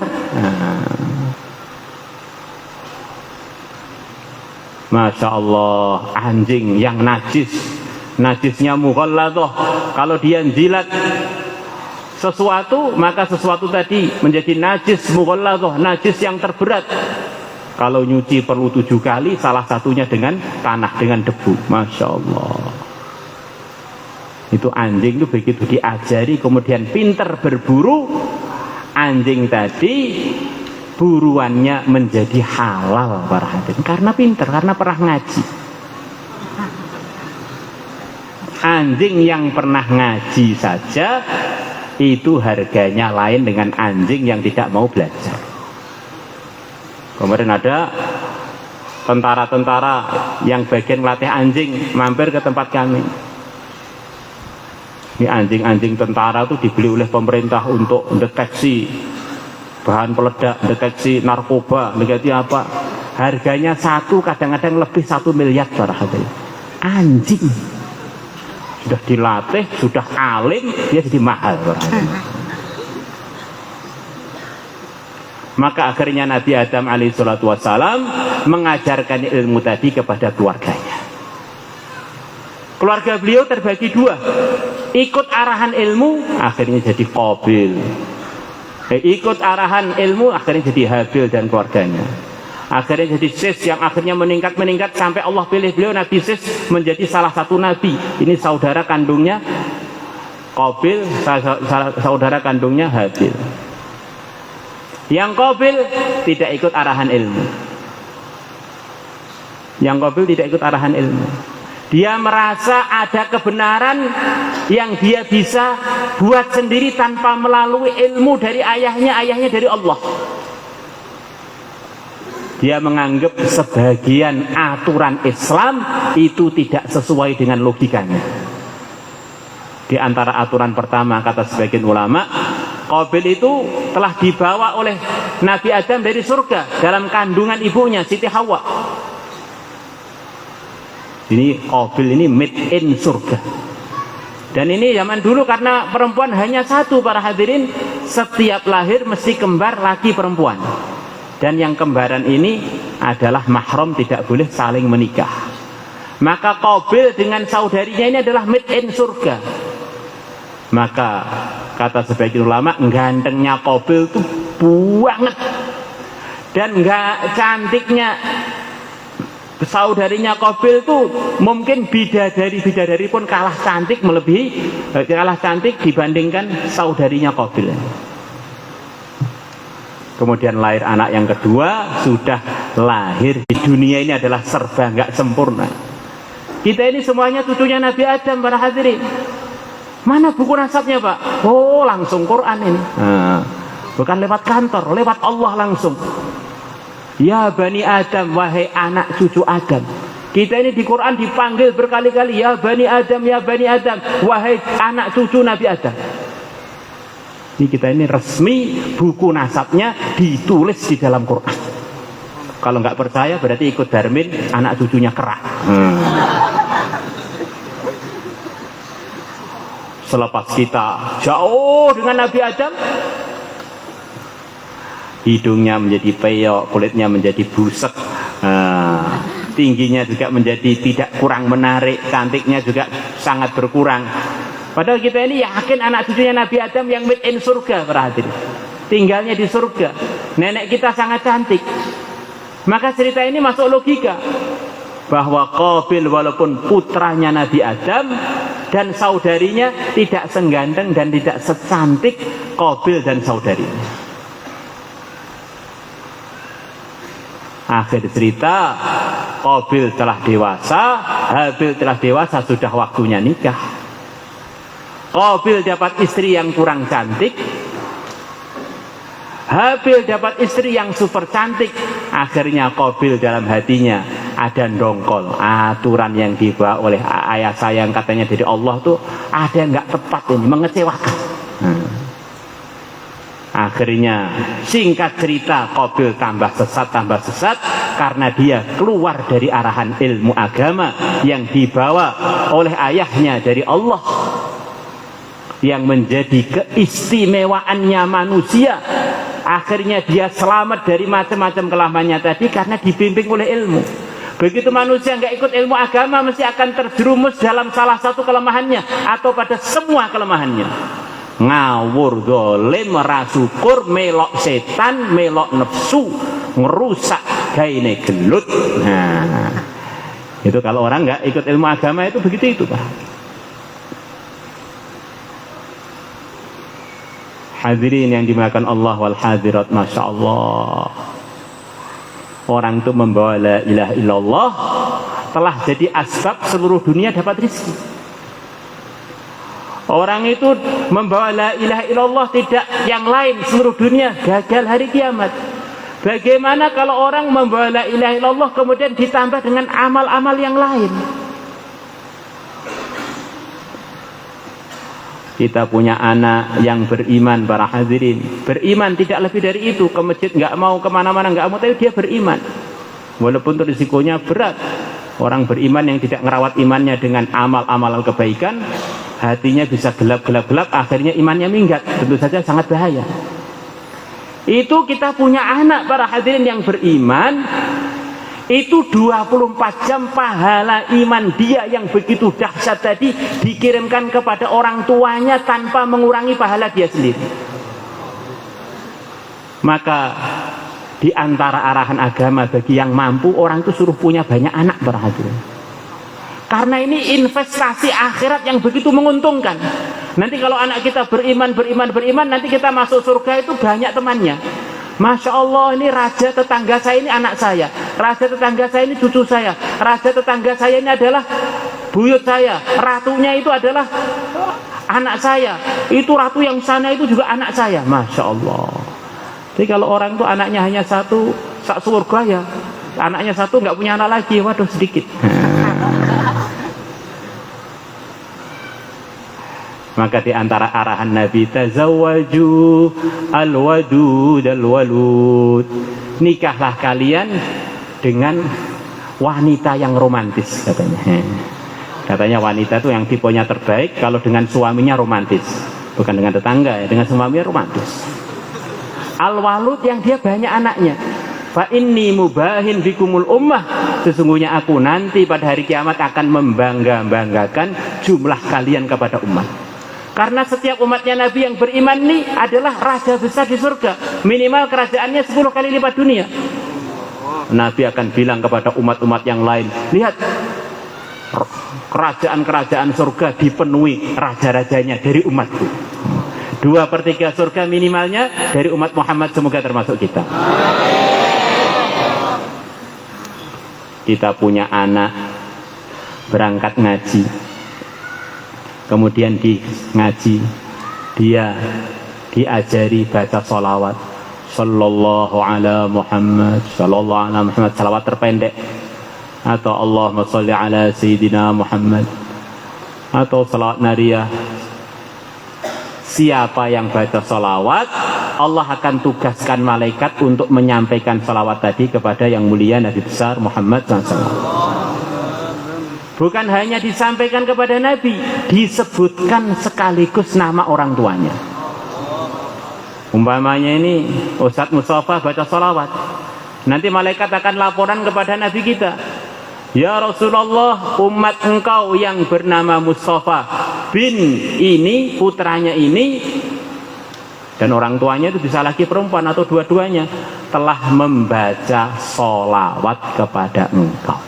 Masya Allah, anjing yang najisnya mughalladhah, kalau dia jilat sesuatu maka sesuatu tadi menjadi najis mughalladhah, najis yang terberat. Kalau nyuci perlu 7 kali, salah satunya dengan tanah, dengan debu. Masya Allah, itu anjing itu begitu diajari kemudian pinter berburu, anjing tadi buruannya menjadi halal para hadirin, karena pinter, karena pernah ngaji. Anjing yang pernah ngaji saja itu harganya lain dengan anjing yang tidak mau belajar. Kemarin ada tentara-tentara yang bagian melatih anjing mampir ke tempat kami. Ini anjing-anjing tentara itu dibeli oleh pemerintah untuk deteksi bahan peledak, deteksi narkoba, deteksi apa. Harganya kadang-kadang lebih 1 miliar para hadirin. Anjing sudah dilatih, sudah alim, dia jadi mahal para hadirin. Maka akhirnya Nabi Adam alaihissalatu wassalam mengajarkan ilmu tadi kepada keluarganya. Keluarga beliau terbagi 2, ikut arahan ilmu akhirnya jadi Qabil, ikut arahan ilmu akhirnya jadi Habil dan keluarganya. Akhirnya jadi Sis yang akhirnya meningkat sampai Allah pilih beliau Nabi Sis menjadi salah satu nabi. Ini saudara kandungnya Qabil, saudara kandungnya Habil. Yang Qabil tidak ikut arahan ilmu. Dia merasa ada kebenaran yang dia bisa buat sendiri tanpa melalui ilmu dari ayahnya dari Allah. Dia menganggap sebagian aturan Islam itu tidak sesuai dengan logikanya. Di antara aturan pertama, kata sebagian ulama, Qabil itu telah dibawa oleh Nabi Adam dari surga dalam kandungan ibunya Siti Hawa. Ini Qabil ini made in surga. Dan ini zaman dulu karena perempuan hanya satu para hadirin, setiap lahir mesti kembar laki perempuan. Dan yang kembaran ini adalah mahram, tidak boleh saling menikah. Maka Qabil dengan saudarinya ini adalah made in surga. Maka kata sebagian ulama, gantengnya Qabil itu banget, dan enggak cantiknya saudarinya Qabil itu mungkin bidadari pun kalah cantik dibandingkan saudarinya Qabil. Kemudian lahir anak yang kedua, sudah lahir di dunia ini adalah serba enggak sempurna. Kita ini semuanya cucunya Nabi Adam para hadirin. Mana buku nasabnya Pak? Oh langsung Quran ini. Bukan lewat kantor, lewat Allah langsung. Ya Bani Adam, wahai anak cucu Adam. Kita ini di Quran dipanggil berkali-kali, ya Bani Adam, ya Bani Adam, wahai anak cucu Nabi Adam. Ini kita ini resmi buku nasabnya ditulis di dalam Quran. Kalau nggak percaya berarti ikut Darmin, anak cucunya kerak. Selepas kita jauh dengan Nabi Adam, hidungnya menjadi peyok, kulitnya menjadi busek, tingginya juga menjadi tidak kurang menarik, cantiknya juga sangat berkurang. Padahal kita ini yakin anak cucunya Nabi Adam yang made in surga, berarti tinggalnya di surga. Nenek kita sangat cantik. Maka cerita ini masuk logika bahwa Qabil walaupun putranya Nabi Adam, dan saudarinya tidak seganteng dan tidak secantik Qabil dan saudarinya. Akhir cerita, Qabil telah dewasa, Habil telah dewasa, sudah waktunya nikah. Qabil dapat istri yang kurang cantik, Habil dapat istri yang super cantik. Akhirnya Qabil dalam hatinya ada dongkol. Aturan yang dibawa oleh ayah saya yang katanya dari Allah tuh ada yang nggak tepat ini, mengecewakan. Akhirnya singkat cerita, Qabil tambah sesat karena dia keluar dari arahan ilmu agama yang dibawa oleh ayahnya dari Allah, yang menjadi keistimewaannya manusia. Akhirnya dia selamat dari macam-macam kelemahannya tadi karena dibimbing oleh ilmu. Begitu manusia nggak ikut ilmu agama, mesti akan terjerumus dalam salah satu kelemahannya atau pada semua kelemahannya. Ngawur, dolim, rasukur, melok setan, melok nafsu, ngerusak gaine gelut. Nah, itu kalau orang nggak ikut ilmu agama itu begitu itu, Pak. Hadirin yang dimuliakan Allah wal hadirat, Masya Allah, orang itu membawa la ilaha illallah telah jadi asbab seluruh dunia dapat rezeki. Orang itu membawa la ilaha illallah, tidak yang lain, seluruh dunia gagal hari kiamat. Bagaimana kalau orang membawa la ilaha illallah kemudian ditambah dengan amal-amal yang lain? Kita punya anak yang beriman, para hadirin. Beriman tidak lebih dari itu. Ke masjid nggak mau, kemana-mana nggak mau, tapi dia beriman. Walaupun itu risikonya berat. Orang beriman yang tidak ngerawat imannya dengan amal-amal kebaikan, hatinya bisa gelap, akhirnya imannya minggat. Tentu saja sangat bahaya. Itu kita punya anak, para hadirin, yang beriman. Itu 24 jam pahala iman dia yang begitu dahsyat tadi dikirimkan kepada orang tuanya tanpa mengurangi pahala dia sendiri. Maka di antara arahan agama bagi yang mampu, orang itu suruh punya banyak anak, para hadirin. Karena ini investasi akhirat yang begitu menguntungkan. Nanti kalau anak kita beriman, nanti kita masuk surga itu banyak temannya. Masya Allah, ini raja tetangga saya, ini anak saya. Raja tetangga saya ini cucu saya. Raja tetangga saya ini adalah buyut saya. Ratunya itu adalah anak saya. Itu ratu yang sana itu juga anak saya. Masya Allah. Jadi kalau orang itu anaknya hanya satu, sak surga ya. Anaknya satu nggak punya anak lagi, waduh sedikit. Maka di antara arahan Nabi, tazawwaju al-wadud al-walud. Nikahlah kalian dengan wanita yang romantis, katanya. Katanya wanita itu yang tipenya terbaik kalau dengan suaminya romantis. Bukan dengan tetangga ya, dengan suaminya romantis. Al-walud yang dia banyak anaknya. Fa inni mubahin bikumul ummah. Sesungguhnya aku nanti pada hari kiamat akan membanggakan jumlah kalian kepada umat. Karena setiap umatnya Nabi yang beriman ini adalah raja besar di surga. Minimal kerajaannya 10 kali lipat dunia. Nabi akan bilang kepada umat-umat yang lain, lihat, kerajaan-kerajaan surga dipenuhi raja-rajanya dari umatku. 2/3 surga minimalnya dari umat Muhammad, semoga termasuk kita. Kita punya anak berangkat ngaji, kemudian di ngaji dia diajari baca sholawat, sallallahu ala Muhammad, sallallahu ala Muhammad, salawat terpendek, atau Allahumma sholli ala Sayyidina Muhammad, atau salawat nariyah. Siapa yang baca sholawat, Allah akan tugaskan malaikat untuk menyampaikan sholawat tadi kepada yang mulia Nabi besar Muhammad SAW. Bukan hanya disampaikan kepada Nabi, disebutkan sekaligus nama orang tuanya. Umpamanya ini Ustadz Mustafa baca sholawat, nanti malaikat akan laporan kepada Nabi kita, ya Rasulullah, umat engkau yang bernama Mustafa bin ini, putranya ini, dan orang tuanya itu bisa laki perempuan atau dua-duanya, telah membaca sholawat kepada engkau.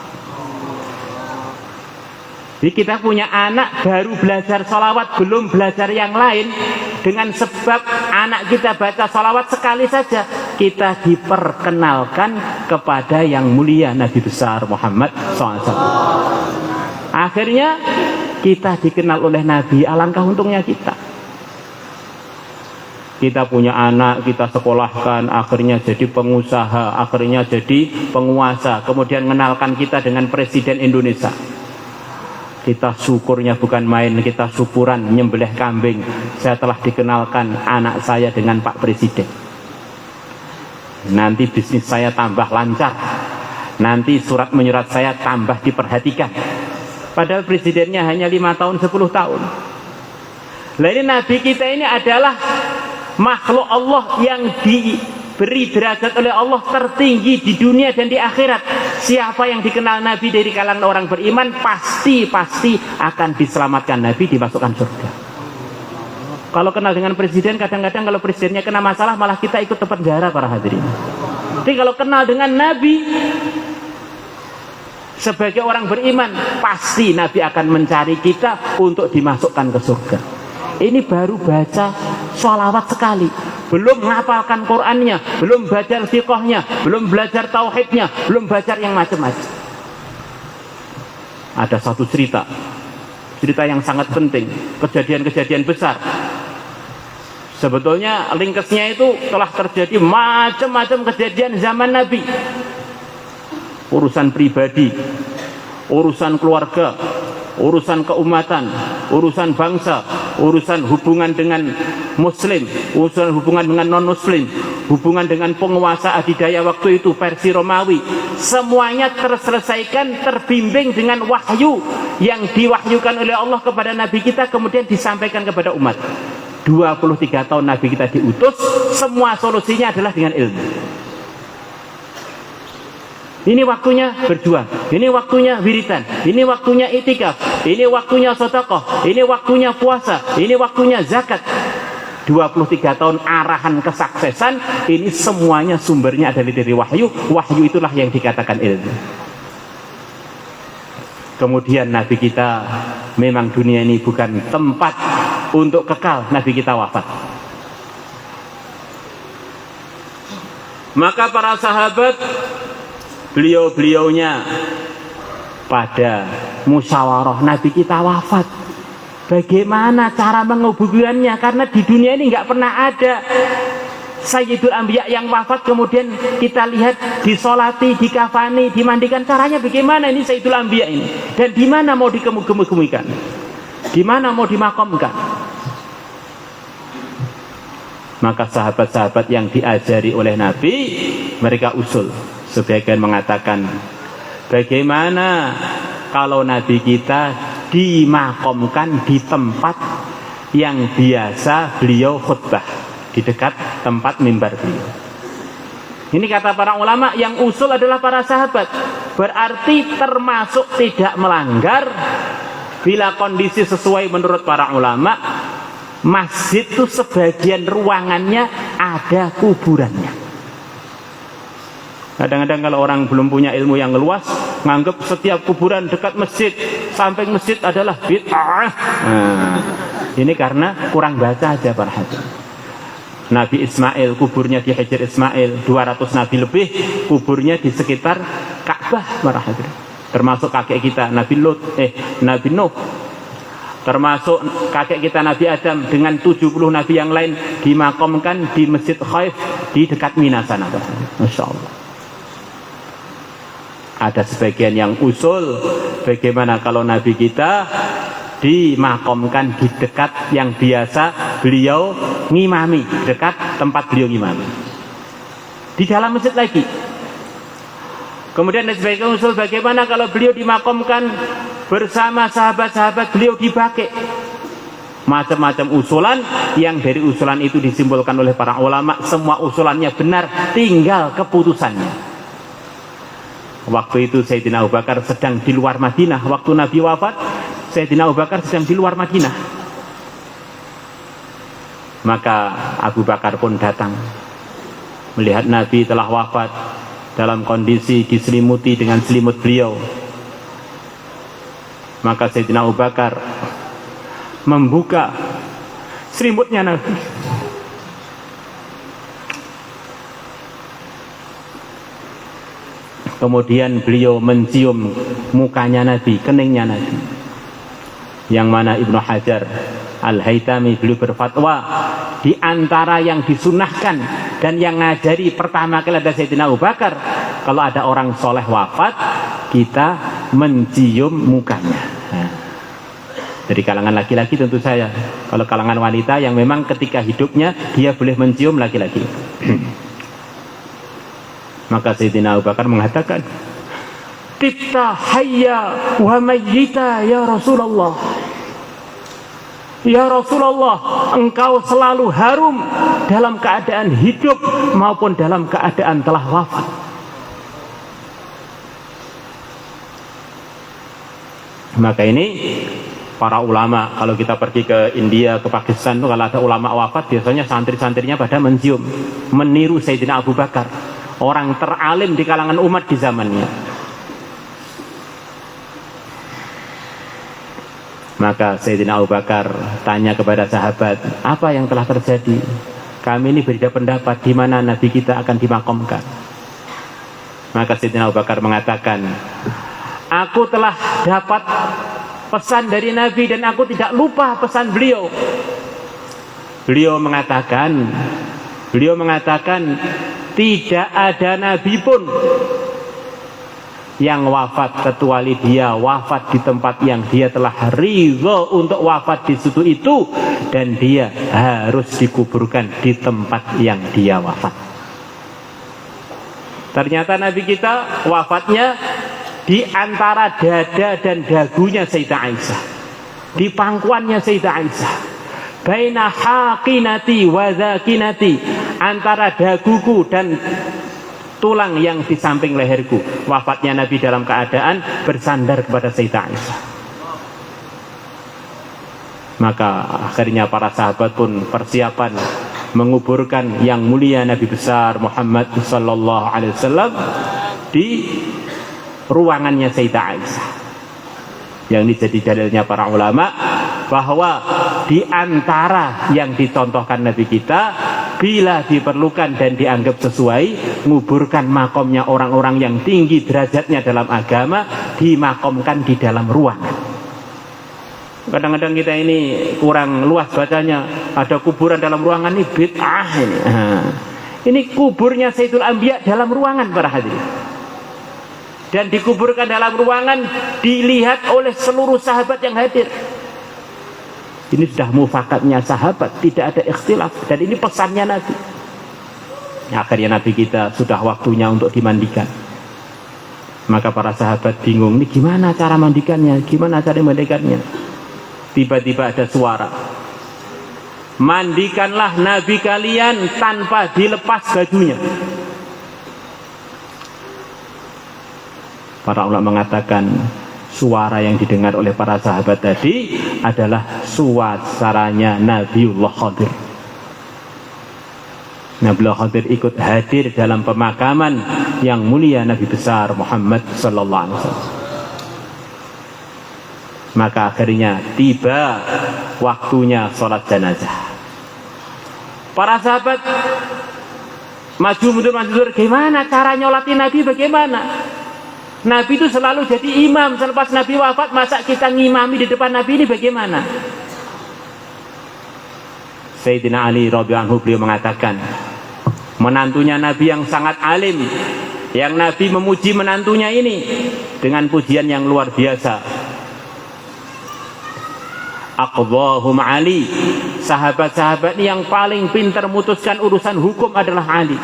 Jadi kita punya anak baru belajar sholawat, belum belajar yang lain. Dengan sebab anak kita baca sholawat sekali saja, kita diperkenalkan kepada yang mulia Nabi besar Muhammad SAW. Akhirnya kita dikenal oleh Nabi. Alangkah untungnya kita. Kita punya anak, kita sekolahkan, akhirnya jadi pengusaha, akhirnya jadi penguasa, kemudian mengenalkan kita dengan Presiden Indonesia. Kita syukurnya bukan main, kita syukuran nyembelih kambing. Saya telah dikenalkan anak saya dengan Pak Presiden. Nanti bisnis saya tambah lancar, nanti surat menyurat saya tambah diperhatikan. Padahal presidennya hanya 5 tahun, 10 tahun. Nah, ini Nabi kita ini adalah makhluk Allah yang diberi derajat oleh Allah tertinggi di dunia dan di akhirat. Siapa yang dikenal Nabi dari kalangan orang beriman, pasti akan diselamatkan Nabi, dimasukkan surga. Kalau kenal dengan presiden, kadang-kadang kalau presidennya kena masalah, malah kita ikut tempat penjara, para hadirin. Tapi kalau kenal dengan Nabi sebagai orang beriman, pasti Nabi akan mencari kita untuk dimasukkan ke surga. Ini baru baca sholawat sekali, belum menghafalkan Qur'annya, belum belajar fiqhnya, belum belajar tauhidnya, belum belajar yang macam-macam. Ada satu cerita yang sangat penting, kejadian-kejadian besar. Sebetulnya ringkasnya itu telah terjadi macam-macam kejadian zaman Nabi. Urusan pribadi, urusan keluarga, urusan keumatan, urusan bangsa, urusan hubungan dengan muslim, urusan hubungan dengan non-muslim, hubungan dengan penguasa adidaya waktu itu, Persia Romawi. Semuanya terselesaikan, terbimbing dengan wahyu yang diwahyukan oleh Allah kepada Nabi kita, kemudian disampaikan kepada umat. 23 tahun Nabi kita diutus, semua solusinya adalah dengan ilmu. Ini waktunya berjuang, ini waktunya wiridan, ini waktunya itikaf, ini waktunya sedekah, ini waktunya puasa, ini waktunya zakat. 23 tahun arahan kesuksesan, ini semuanya sumbernya adalah dari wahyu. Wahyu itulah yang dikatakan ilmu. Kemudian Nabi kita, memang dunia ini bukan tempat untuk kekal, Nabi kita wafat. Maka para sahabat, beliau-beliaunya pada musyawarah, Nabi kita wafat. Bagaimana cara menghubunginya? Karena di dunia ini nggak pernah ada Sayyidul Anbiya yang wafat kemudian kita lihat disolati, dikafani, dimandikan. Caranya bagaimana ini Sayyidul Anbiya ini? Dan di mana mau dikemumikan? Di mana mau dimakamkan? Maka sahabat-sahabat yang diajari oleh Nabi, mereka usul. Sebagian mengatakan, bagaimana kalau Nabi kita dimakamkan di tempat yang biasa beliau khutbah, di dekat tempat mimbar beliau. Ini kata para ulama, yang usul adalah para sahabat. Berarti termasuk tidak melanggar bila kondisi sesuai menurut para ulama. Masjid itu sebagian ruangannya ada kuburannya. Kadang-kadang kalau orang belum punya ilmu yang luas, nganggap setiap kuburan dekat masjid, samping masjid adalah bid'ah. Ini karena kurang baca aja para hadirin. Nabi Ismail, kuburnya di Hijr Ismail, 200 nabi lebih kuburnya di sekitar Ka'bah para hadirin. Termasuk kakek kita Nabi Nuh. Termasuk kakek kita Nabi Adam dengan 70 nabi yang lain dimakamkan di Masjid Khaif di dekat Mina sana. Masya Allah. Ada sebagian yang usul, bagaimana kalau Nabi kita dimakamkan di dekat yang biasa beliau ngimami, dekat tempat beliau ngimami, di dalam masjid lagi. Kemudian ada sebagian usul, bagaimana kalau beliau dimakamkan bersama sahabat-sahabat beliau di Baqi. Macam-macam usulan, yang dari usulan itu disimpulkan oleh para ulama, semua usulannya benar, tinggal keputusannya. Waktu itu Sayyidina Abu Bakar sedang di luar Madinah. Waktu Nabi wafat, Sayyidina Abu Bakar sedang di luar Madinah. Maka Abu Bakar pun datang, melihat Nabi telah wafat dalam kondisi diselimuti dengan selimut beliau. Maka Sayyidina Abu Bakar membuka selimutnya Nabi. Kemudian beliau mencium mukanya Nabi, keningnya Nabi. Yang mana Ibnu Hajar Al-Haytami beliau berfatwa, di antara yang disunahkan dan yang ngajari pertama kali ada Sayyidina Abu Bakar, kalau ada orang soleh wafat, kita mencium mukanya. Nah, dari kalangan laki-laki tentu saya. Kalau kalangan wanita yang memang ketika hidupnya dia boleh mencium laki-laki. Maka Sayyidina Abu Bakar mengatakan, "Tibta hayya wa mayyita ya Rasulullah." Ya Rasulullah, engkau selalu harum dalam keadaan hidup maupun dalam keadaan telah wafat. Maka ini para ulama, kalau kita pergi ke India, ke Pakistan, kalau ada ulama wafat, biasanya santri-santrinya pada mencium, meniru Sayyidina Abu Bakar, orang teralim di kalangan umat di zamannya. Maka Sayyidina Abu Bakar tanya kepada sahabat, apa yang telah terjadi? Kami ini berbeda pendapat di mana Nabi kita akan dimakamkan. Maka Sayyidina Abu Bakar mengatakan, aku telah dapat pesan dari Nabi dan aku tidak lupa pesan beliau. Beliau mengatakan tidak ada Nabi pun yang wafat kecuali dia wafat di tempat yang dia telah ridho untuk wafat di situ itu, dan dia harus dikuburkan di tempat yang dia wafat. Ternyata Nabi kita wafatnya di antara dada dan dagunya Sayyidah Aisyah, di pangkuannya Sayyidah Aisyah, baina haqinati wa zakinati, antara daguku dan tulang yang di samping leherku. Wafatnya Nabi dalam keadaan bersandar kepada Sayyidah Aisyah. Maka akhirnya para sahabat pun persiapan menguburkan yang mulia Nabi besar Muhammad sallallahu alaihi wasallam di ruangannya Sayyidah Aisyah. Yang ini jadi dalilnya para ulama bahwa di antara yang dicontohkan Nabi kita, bila diperlukan dan dianggap sesuai, nguburkan makomnya orang-orang yang tinggi derajatnya dalam agama, dimakomkan di dalam ruangan. Kadang-kadang kita ini kurang luas bacanya, ada kuburan dalam ruangan, ini bid'ah ini. Ini kuburnya Sayyidul Anbiya dalam ruangan para hadirin. Dan dikuburkan dalam ruangan, dilihat oleh seluruh sahabat yang hadir. Ini sudah mufakatnya sahabat, tidak ada ikhtilaf, dan ini pesannya Nabi. Akhirnya Nabi kita sudah waktunya untuk dimandikan. Maka para sahabat bingung, ini gimana cara mandikannya? Gimana cara mandikannya? Tiba-tiba ada suara, mandikanlah Nabi kalian tanpa dilepas bajunya. Para ulama mengatakan, suara yang didengar oleh para sahabat tadi adalah suaranya Nabiullah Khadir. Nabiullah Khadir ikut hadir dalam pemakaman yang mulia Nabi besar Muhammad sallallahu alaihi wasallam. Maka akhirnya tiba waktunya sholat jenazah. Para sahabat maju mundur, gimana cara nyolatin Nabi, bagaimana? Nabi itu selalu jadi imam. Selepas Nabi wafat, masa kita ngimami di depan Nabi, ini bagaimana? Sayyidina Ali radhiyallahu anhu beliau mengatakan, menantunya Nabi yang sangat alim, yang Nabi memuji menantunya ini dengan pujian yang luar biasa. Aqdhahum Ali, sahabat-sahabat yang paling pintar memutuskan urusan hukum adalah Ali.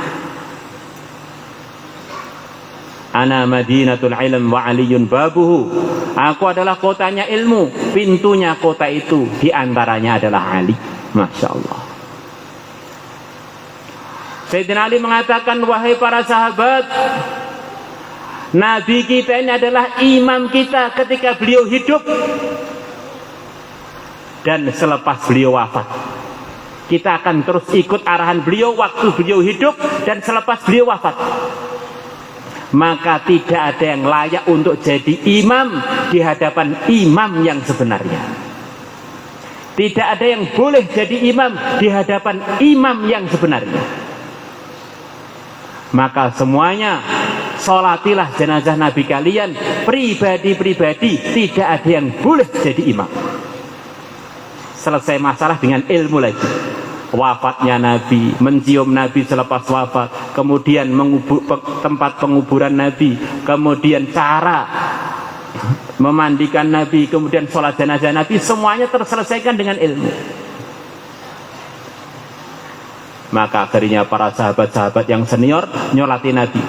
Ana madinatul ilm wa aliyun babuhu, aku adalah kotanya ilmu, pintunya kota itu diantaranya adalah Ali. Masya Allah. Sayyidina Ali mengatakan, wahai para sahabat, Nabi kita ini adalah imam kita ketika beliau hidup dan selepas beliau wafat. Kita akan terus ikut arahan beliau waktu beliau hidup dan selepas beliau wafat. maka tidak ada yang layak untuk jadi imam di hadapan imam yang sebenarnya. Tidak ada yang boleh jadi imam di hadapan imam yang sebenarnya. Maka semuanya sholatilah jenazah Nabi kalian pribadi-pribadi, tidak ada yang boleh jadi imam. Selesai masalah dengan ilmu lagi. Wafatnya Nabi, mencium Nabi selepas wafat, kemudian tempat penguburan Nabi, kemudian cara memandikan Nabi, kemudian sholat jenazah Nabi, semuanya terselesaikan dengan ilmu. Maka akhirnya para sahabat-sahabat yang senior nyolati Nabi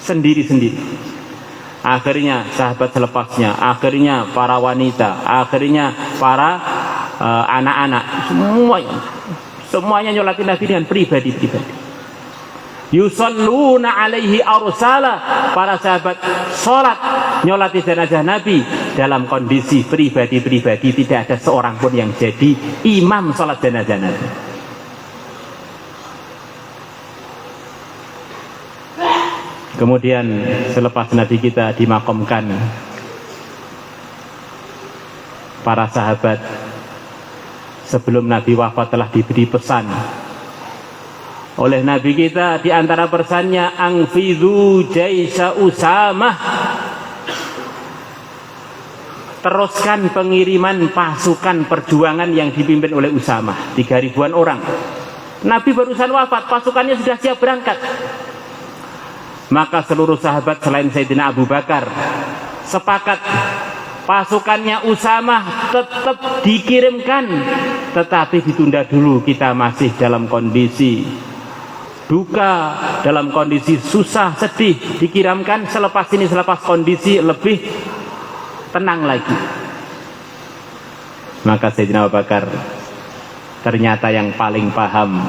sendiri-sendiri. Akhirnya sahabat selepasnya, akhirnya para wanita, akhirnya para anak-anak, semuanya nyolati Nabi dengan pribadi-pribadi. Yusalluna alaihi arsala, para sahabat sholat nyolati jenazah Nabi dalam kondisi pribadi-pribadi, tidak ada seorang pun yang jadi imam sholat jenazah Nabi. Kemudian selepas Nabi kita dimakamkan, para sahabat sebelum Nabi wafat telah diberi pesan oleh Nabi kita, di antara pesannya, angfidhu jaisa Usamah, teruskan pengiriman pasukan perjuangan yang dipimpin oleh Usamah, 3.000-an orang. Nabi barusan wafat, pasukannya sudah siap berangkat. Maka seluruh sahabat selain Sayyidina Abu Bakar sepakat pasukannya Usamah tetap dikirimkan, tetapi ditunda dulu, kita masih dalam kondisi duka, dalam kondisi susah, sedih. Dikirimkan selepas ini, selepas kondisi lebih tenang lagi. Maka Sayyidina Abu Bakar ternyata yang paling paham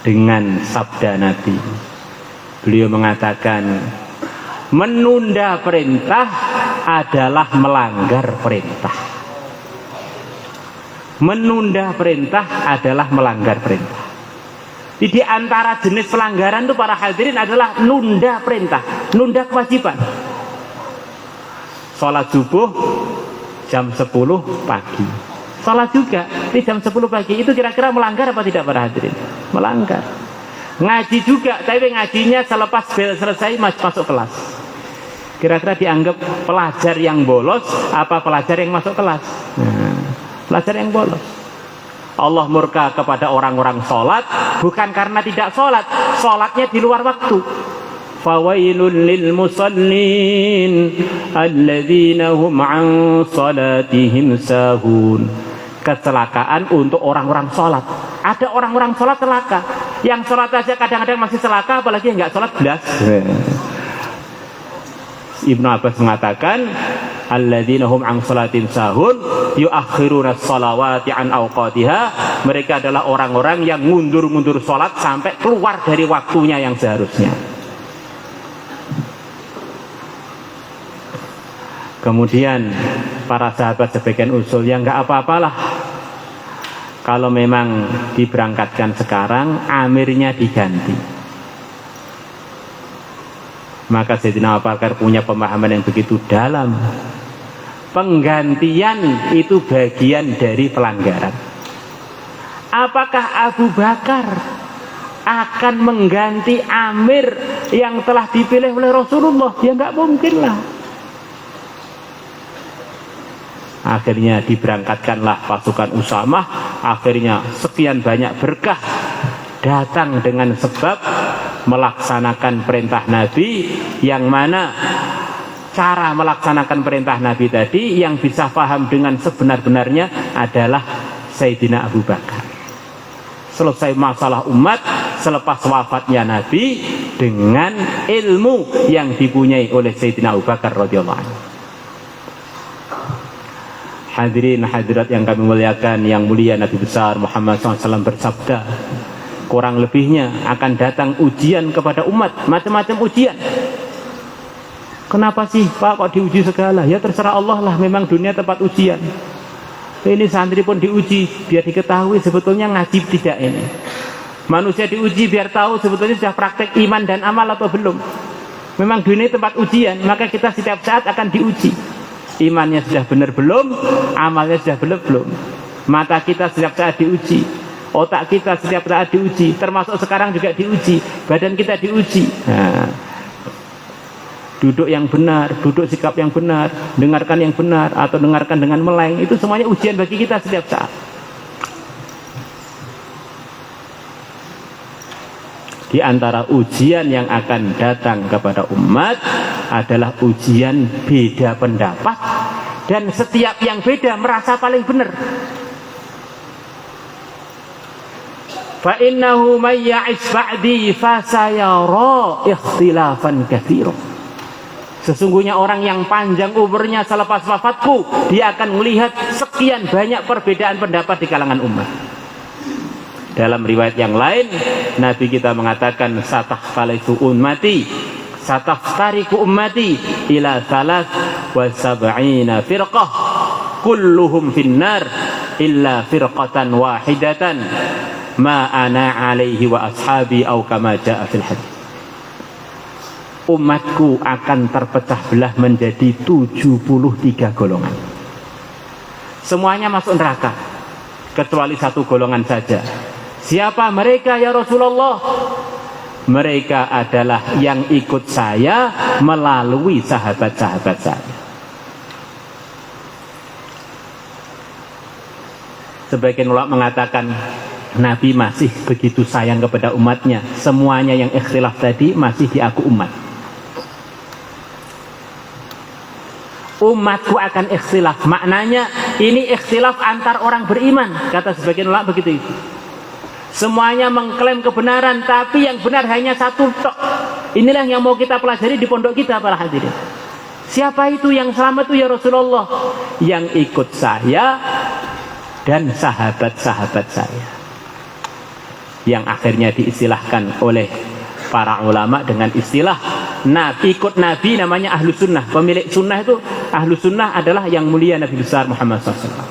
dengan sabda Nabi. Beliau mengatakan, menunda perintah adalah melanggar perintah. Menunda perintah adalah melanggar perintah. Di antara jenis pelanggaran itu para hadirin adalah nunda perintah, nunda kewajiban. Sholat subuh jam 10 pagi, sholat juga di jam 10 pagi, itu kira-kira melanggar apa tidak para hadirin? Melanggar. Ngaji juga, tapi ngajinya selepas bel selesai masuk kelas. Kira-kira dianggap pelajar yang bolos apa pelajar yang masuk kelas? Pelajar yang bolos. Allah murka kepada orang-orang sholat bukan karena tidak sholat, sholatnya di luar waktu. Fawailun lil musallin alladzina hum an salatihim sahun. Kecelakaan untuk orang-orang sholat. Ada orang-orang sholat celaka, yang sholat aja kadang-kadang masih celaka, apalagi yang nggak sholat belas. Ibnu Abbas mengatakan, alladzina hum an sholatin sahun yuakhiruna sholawati an awqatiha. Mereka adalah orang-orang yang mundur-mundur sholat sampai keluar dari waktunya yang seharusnya. Kemudian para sahabat sebagian usul, yang nggak apa-apalah kalau memang diberangkatkan sekarang, amirnya diganti. Maka Sayyidina Abu Bakar punya pemahaman yang begitu dalam. Penggantian itu bagian dari pelanggaran. Apakah Abu Bakar akan mengganti amir yang telah dipilih oleh Rasulullah? Ya nggak mungkin lah. Akhirnya diberangkatkanlah pasukan Usamah. Akhirnya sekian banyak berkah datang dengan sebab melaksanakan perintah Nabi, yang mana cara melaksanakan perintah Nabi tadi yang bisa paham dengan sebenar-benarnya adalah Sayyidina Abu Bakar. Selesai masalah umat selepas wafatnya Nabi dengan ilmu yang dipunyai oleh Sayyidina Abu Bakar radhiyallahu anhu. Hadirin hadirat yang kami muliakan, yang mulia Nabi besar Muhammad SAW bersabda, kurang lebihnya akan datang ujian kepada umat, macam-macam ujian. Kenapa sih Pak kok diuji segala? Ya terserah Allah lah, memang dunia tempat ujian. Ini santri pun diuji biar diketahui sebetulnya ngaji tidak ini. Manusia diuji biar tahu sebetulnya sudah praktek iman dan amal atau belum. Memang dunia tempat ujian, maka kita setiap saat akan diuji. Imannya sudah benar belum, amalnya sudah benar belum. Mata kita setiap saat diuji, otak kita setiap saat diuji, termasuk sekarang juga diuji, badan kita diuji. Nah, duduk yang benar, duduk sikap yang benar, dengarkan yang benar, atau dengarkan dengan meleng, itu semuanya ujian bagi kita setiap saat. Di antara ujian yang akan datang kepada umat adalah ujian beda pendapat, dan setiap yang beda merasa paling benar. Fa innahu may ya'ish ba'di fa sayara ikhtilafan katsiran. Sesungguhnya orang yang panjang umurnya selepas wafatku, dia akan melihat sekian banyak perbedaan pendapat di kalangan umat. Dalam riwayat yang lain, Nabi kita mengatakan satahtalifu ummati ila thalath wa sab'ina firqah kulluhum finnar illa firqatan wahidatan ma ana alaihi wa ashabi au kama jaa fil hadits. Umatku akan terpecah belah menjadi 73 golongan. Semuanya masuk neraka kecuali satu golongan saja. Siapa mereka ya Rasulullah? Mereka adalah yang ikut saya melalui sahabat-sahabat saya. Sebagian ulama mengatakan Nabi masih begitu sayang kepada umatnya. Semuanya yang ikhtilaf tadi masih diaku umat. Umatku akan ikhtilaf. Maknanya ini ikhtilaf antar orang beriman. Kata sebagian ulama begitu itu. Semuanya mengklaim kebenaran, tapi yang benar hanya satu tok. Inilah yang mau kita pelajari di pondok kita para hadirin. Siapa itu yang selamat itu ya Rasulullah? Yang ikut saya dan sahabat-sahabat saya. Yang akhirnya diistilahkan oleh para ulama dengan istilah ikut Nabi, namanya ahlu sunnah. Pemilik sunnah itu, ahlu sunnah adalah yang mulia Nabi besar Muhammad SAW.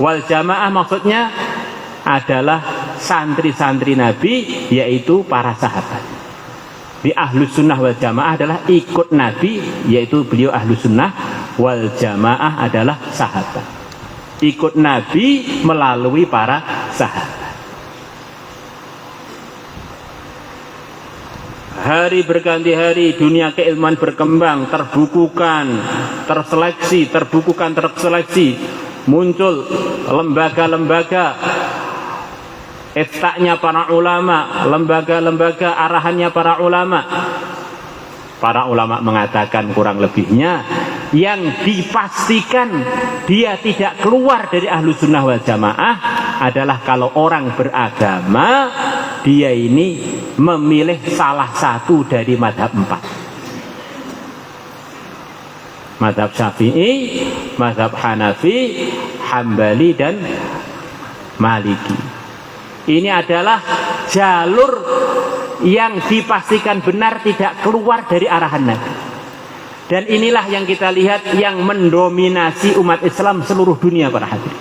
Wal jamaah maksudnya adalah santri-santri Nabi, yaitu para sahabat. Di ahlu sunnah wal jamaah adalah ikut Nabi, yaitu beliau ahlu sunnah. Wal jamaah adalah sahabat. Ikut Nabi melalui para sahabat. Hari berganti hari, dunia keilmuan berkembang, terseleksi. Muncul lembaga-lembaga iftaknya para ulama, lembaga-lembaga arahannya para ulama. Para ulama mengatakan kurang lebihnya yang dipastikan dia tidak keluar dari ahlu sunnah wal jamaah adalah kalau orang beragama dia ini memilih salah satu dari madhab 4. Madhab Syafi'i, madhab Hanafi, Hambali, dan Maliki. Ini adalah jalur yang dipastikan benar tidak keluar dari arahan Nabi. Dan inilah yang kita lihat yang mendominasi umat Islam seluruh dunia para hadirin.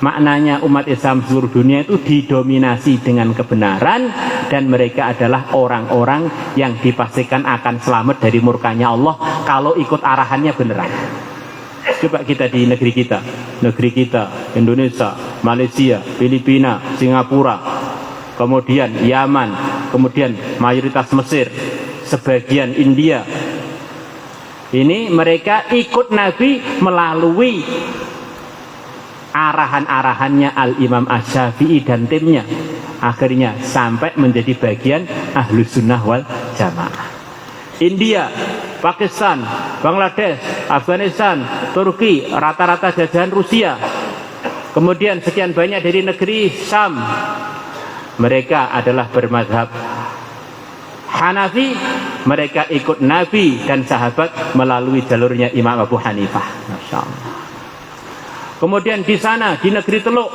Maknanya umat Islam seluruh dunia itu didominasi dengan kebenaran, dan mereka adalah orang-orang yang dipastikan akan selamat dari murkanya Allah kalau ikut arahannya beneran. Coba kita di negeri kita, Indonesia, Malaysia, Filipina, Singapura, kemudian Yaman, kemudian mayoritas Mesir, sebagian India. Ini mereka ikut Nabi melalui arahan-arahannya Al-Imam Asy-Syafi'i dan timnya. Akhirnya sampai menjadi bagian ahlu sunnah wal jamaah. India, Pakistan, Bangladesh, Afghanistan, Turki, rata-rata jajahan Rusia. Kemudian sekian banyak dari negeri Syam. Mereka adalah bermadhab Hanafi. Mereka ikut Nabi dan sahabat melalui jalurnya Imam Abu Hanifah. Masya Allah. Kemudian di sana, di negeri Teluk,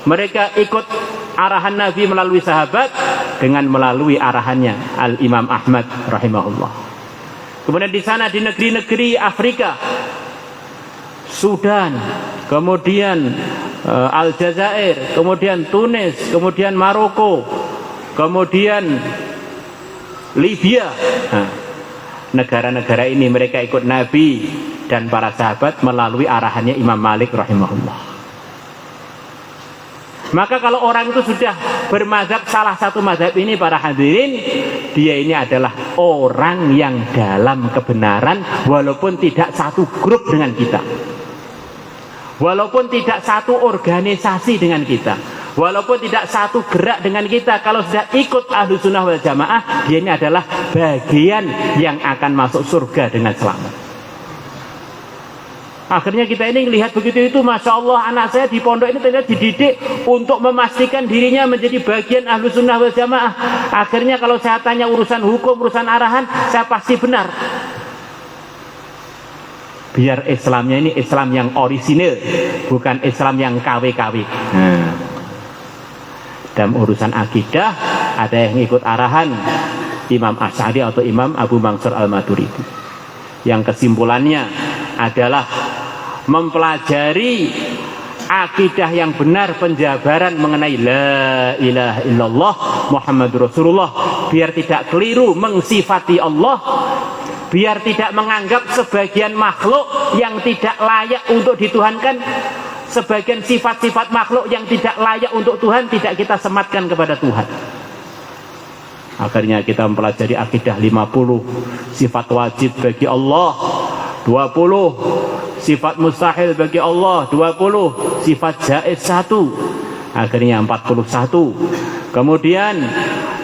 mereka ikut arahan Nabi melalui sahabat dengan melalui arahannya Al-Imam Ahmad rahimahullah. Kemudian di sana, di negeri-negeri Afrika, Sudan, kemudian Aljazair, kemudian Tunis, kemudian Maroko, kemudian Libya. Nah, negara-negara ini mereka ikut Nabi dan para sahabat melalui arahannya Imam Malik rahimahullah. Maka kalau orang itu sudah bermadzhab salah satu mazhab ini para hadirin, dia ini adalah orang yang dalam kebenaran walaupun tidak satu grup dengan kita, walaupun tidak satu organisasi dengan kita, walaupun tidak satu gerak dengan kita. Kalau sudah ikut Ahlus Sunnah wal Jamaah, dia ini adalah bagian yang akan masuk surga dengan selamat. Akhirnya kita ini melihat begitu itu, Masya Allah, anak saya di pondok ini ternyata dididik untuk memastikan dirinya menjadi bagian Ahlus Sunnah wal Jamaah. Akhirnya kalau saya tanya urusan hukum, urusan arahan, saya pasti benar. Biar Islamnya ini Islam yang orisinil, bukan Islam yang KW-KW. Dalam urusan akidah, ada yang ikut arahan Imam Asy'ari atau Imam Abu Mansur Al-Maturidi, yang kesimpulannya adalah mempelajari akidah yang benar, penjabaran mengenai la ilaha illallah Muhammadur Rasulullah, biar tidak keliru mengsifati Allah, biar tidak menganggap sebagian makhluk yang tidak layak untuk dituhankan, sebagian sifat-sifat makhluk yang tidak layak untuk Tuhan tidak kita sematkan kepada Tuhan. Akhirnya kita mempelajari akidah 50 sifat wajib bagi Allah, 20 sifat mustahil bagi Allah, 20 sifat jaiz 1, akhirnya 41. Kemudian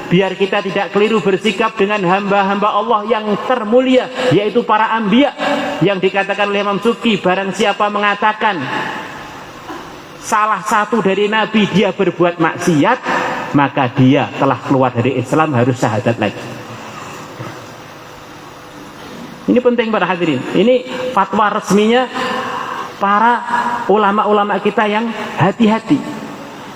biar kita tidak keliru bersikap dengan hamba-hamba Allah yang termulia, yaitu para anbiya, yang dikatakan oleh Imam Subki, barang siapa mengatakan salah satu dari nabi dia berbuat maksiat, maka dia telah keluar dari Islam, harus syahadat lagi. Ini penting para hadirin. Ini fatwa resminya para ulama-ulama kita yang hati-hati.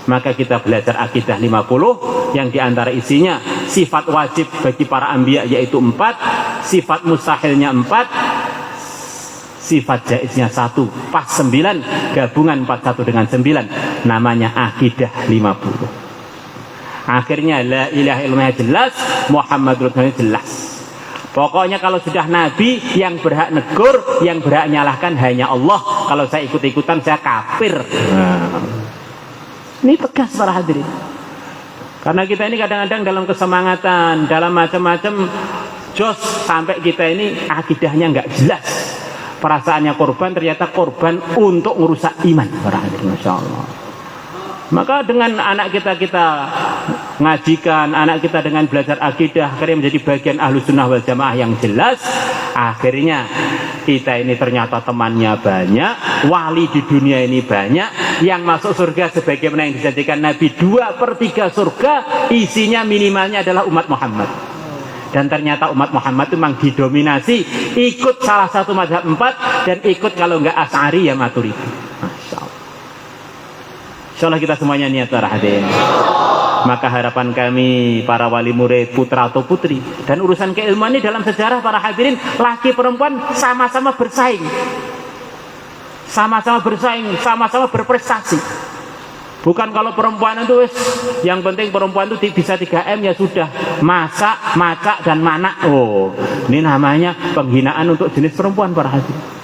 Maka kita belajar akidah 50 yang diantara isinya sifat wajib bagi para anbiya yaitu 4, sifat mustahilnya 4, sifat jaiznya 1, pas 9, gabungan 41 dengan 9, namanya akidah 50. Akhirnya la ilaha illallah jelas, Muhammadur Rasulullah jelas. Pokoknya kalau sudah Nabi, yang berhak negur, yang berhak nyalahkan hanya Allah. Kalau saya ikut-ikutan, saya kafir. Ini tegas para hadirin. Karena kita ini kadang-kadang dalam kesemangatan, dalam macam-macam jos, sampai kita ini akidahnya nggak jelas. Perasaannya korban, ternyata korban untuk merusak iman para hadirin. Masya Allah. Maka dengan anak kita ngajikan, anak kita dengan belajar akidah, akhirnya menjadi bagian Ahlus Sunnah wal Jamaah yang jelas. Akhirnya kita ini ternyata temannya banyak, wali di dunia ini banyak, yang masuk surga sebagaimana yang dijanjikan Nabi, 2/3 surga isinya minimalnya adalah umat Muhammad. Dan ternyata umat Muhammad itu memang didominasi ikut salah satu mazhab 4, dan ikut kalau enggak Asy'ari ya Maturidi. Masya Allah. Insyaallah kita semuanya niat para hadirin. Maka harapan kami para wali murid, putra atau putri, dan urusan keilmuan ini dalam sejarah para hadirin, laki perempuan sama-sama bersaing, sama-sama berprestasi. Bukan kalau perempuan itu yang penting perempuan itu bisa 3M ya sudah, masak, macak, dan manak. Oh, ini namanya penghinaan untuk jenis perempuan para hadirin.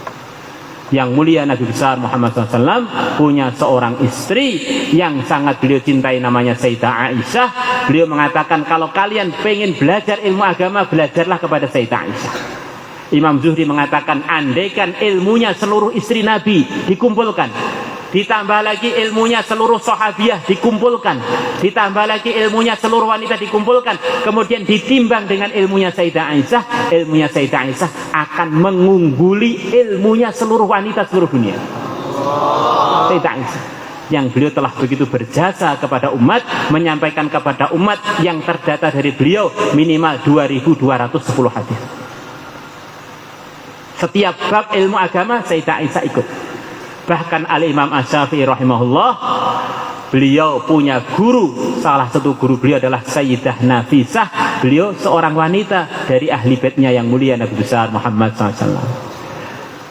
Yang mulia Nabi besar Muhammad SAW punya seorang istri yang sangat beliau cintai, namanya Sayyidah Aisyah. Beliau mengatakan, kalau kalian pengen belajar ilmu agama, belajarlah kepada Sayyidah Aisyah. Imam Zuhri mengatakan, andaikan ilmunya seluruh istri Nabi dikumpulkan, ditambah lagi ilmunya seluruh sahabiah dikumpulkan, ditambah lagi ilmunya seluruh wanita dikumpulkan, kemudian ditimbang dengan ilmunya Sayyidah Aisyah, ilmunya Sayyidah Aisyah akan mengungguli ilmunya seluruh wanita seluruh dunia. Sayyidah Aisyah yang beliau telah begitu berjasa kepada umat, menyampaikan kepada umat yang terdata dari beliau minimal 2210 hadis. Setiap bab ilmu agama Sayyidah Aisyah ikut. Bahkan Al-Imam Asy-Syafi'i rahimahullah, beliau punya guru, salah satu guru beliau adalah Sayyidah Nafisah. Beliau seorang wanita dari ahli baitnya yang mulia Nabi besar Muhammad SAW.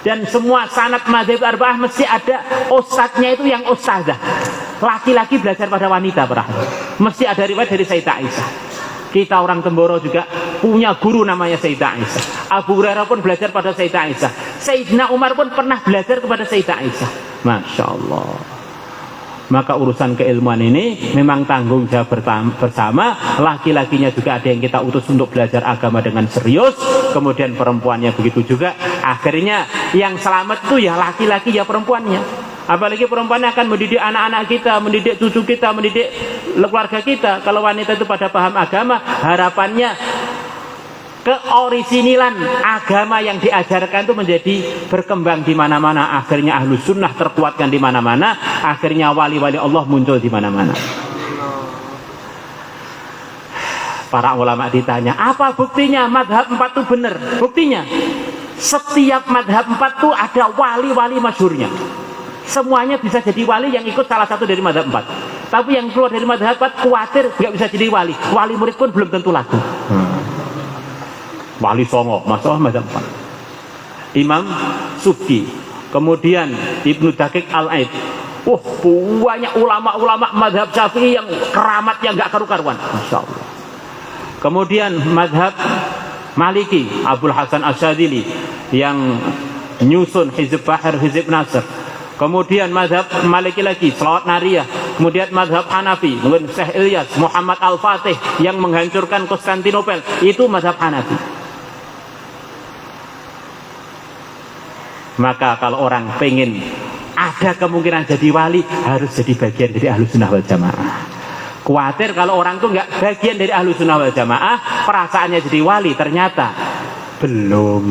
Dan semua sanad madzhab arba'ah mesti ada ustadznya itu yang ustadzah. Laki-laki belajar pada wanita, mesti ada riwayat dari Sayyidah Aisyah. Kita orang Temboro juga punya guru namanya Sayyidah Aisyah. Abu Hurairah pun belajar pada Sayyidah Aisyah. Sayyidina Umar pun pernah belajar kepada Sayyidah Aisyah. Masya Allah. Maka urusan keilmuan ini memang tanggung jawab bersama. Laki-lakinya juga ada yang kita utus untuk belajar agama dengan serius. Kemudian perempuannya begitu juga. Akhirnya yang selamat itu ya laki-laki ya perempuannya. Apalagi perempuan akan mendidik anak-anak kita, mendidik cucu kita, mendidik keluarga kita. Kalau wanita itu pada paham agama, harapannya keorisinilan agama yang diajarkan itu menjadi berkembang di mana-mana. Akhirnya ahlus sunnah terkuatkan di mana-mana. Akhirnya wali-wali Allah muncul di mana-mana. Para ulama ditanya, apa buktinya madhab 4 itu benar? Buktinya, setiap madhab 4 itu ada wali-wali masyhurnya. Semuanya bisa jadi wali yang ikut salah satu dari madhab 4. Tapi yang keluar dari madhab 4 khawatir nggak bisa jadi wali. Wali murid pun belum tentu laku. Wali Songo, masalah madhab 4. Imam Subki, kemudian Ibnu Daqiq Al-Aid. Banyak ulama-ulama madhab Syafi'i yang keramatnya nggak karu-karuan. Masya Allah. Kemudian madhab Maliki, Abul Hasan Asyadili yang nyusun Hizib Bahar, Hizib Nasr. Kemudian madhab Maliki lagi, Selawat Nariyah. Kemudian madhab Hanafi, mungkin Syekh Ilyas, Muhammad Al-Fatih yang menghancurkan Konstantinopel. Itu madhab Hanafi. Maka kalau orang pengen ada kemungkinan jadi wali, harus jadi bagian dari Ahlus Sunnah wal Jamaah. Khawatir kalau orang tuh nggak bagian dari Ahlus Sunnah wal Jamaah, perasaannya jadi wali, ternyata belum.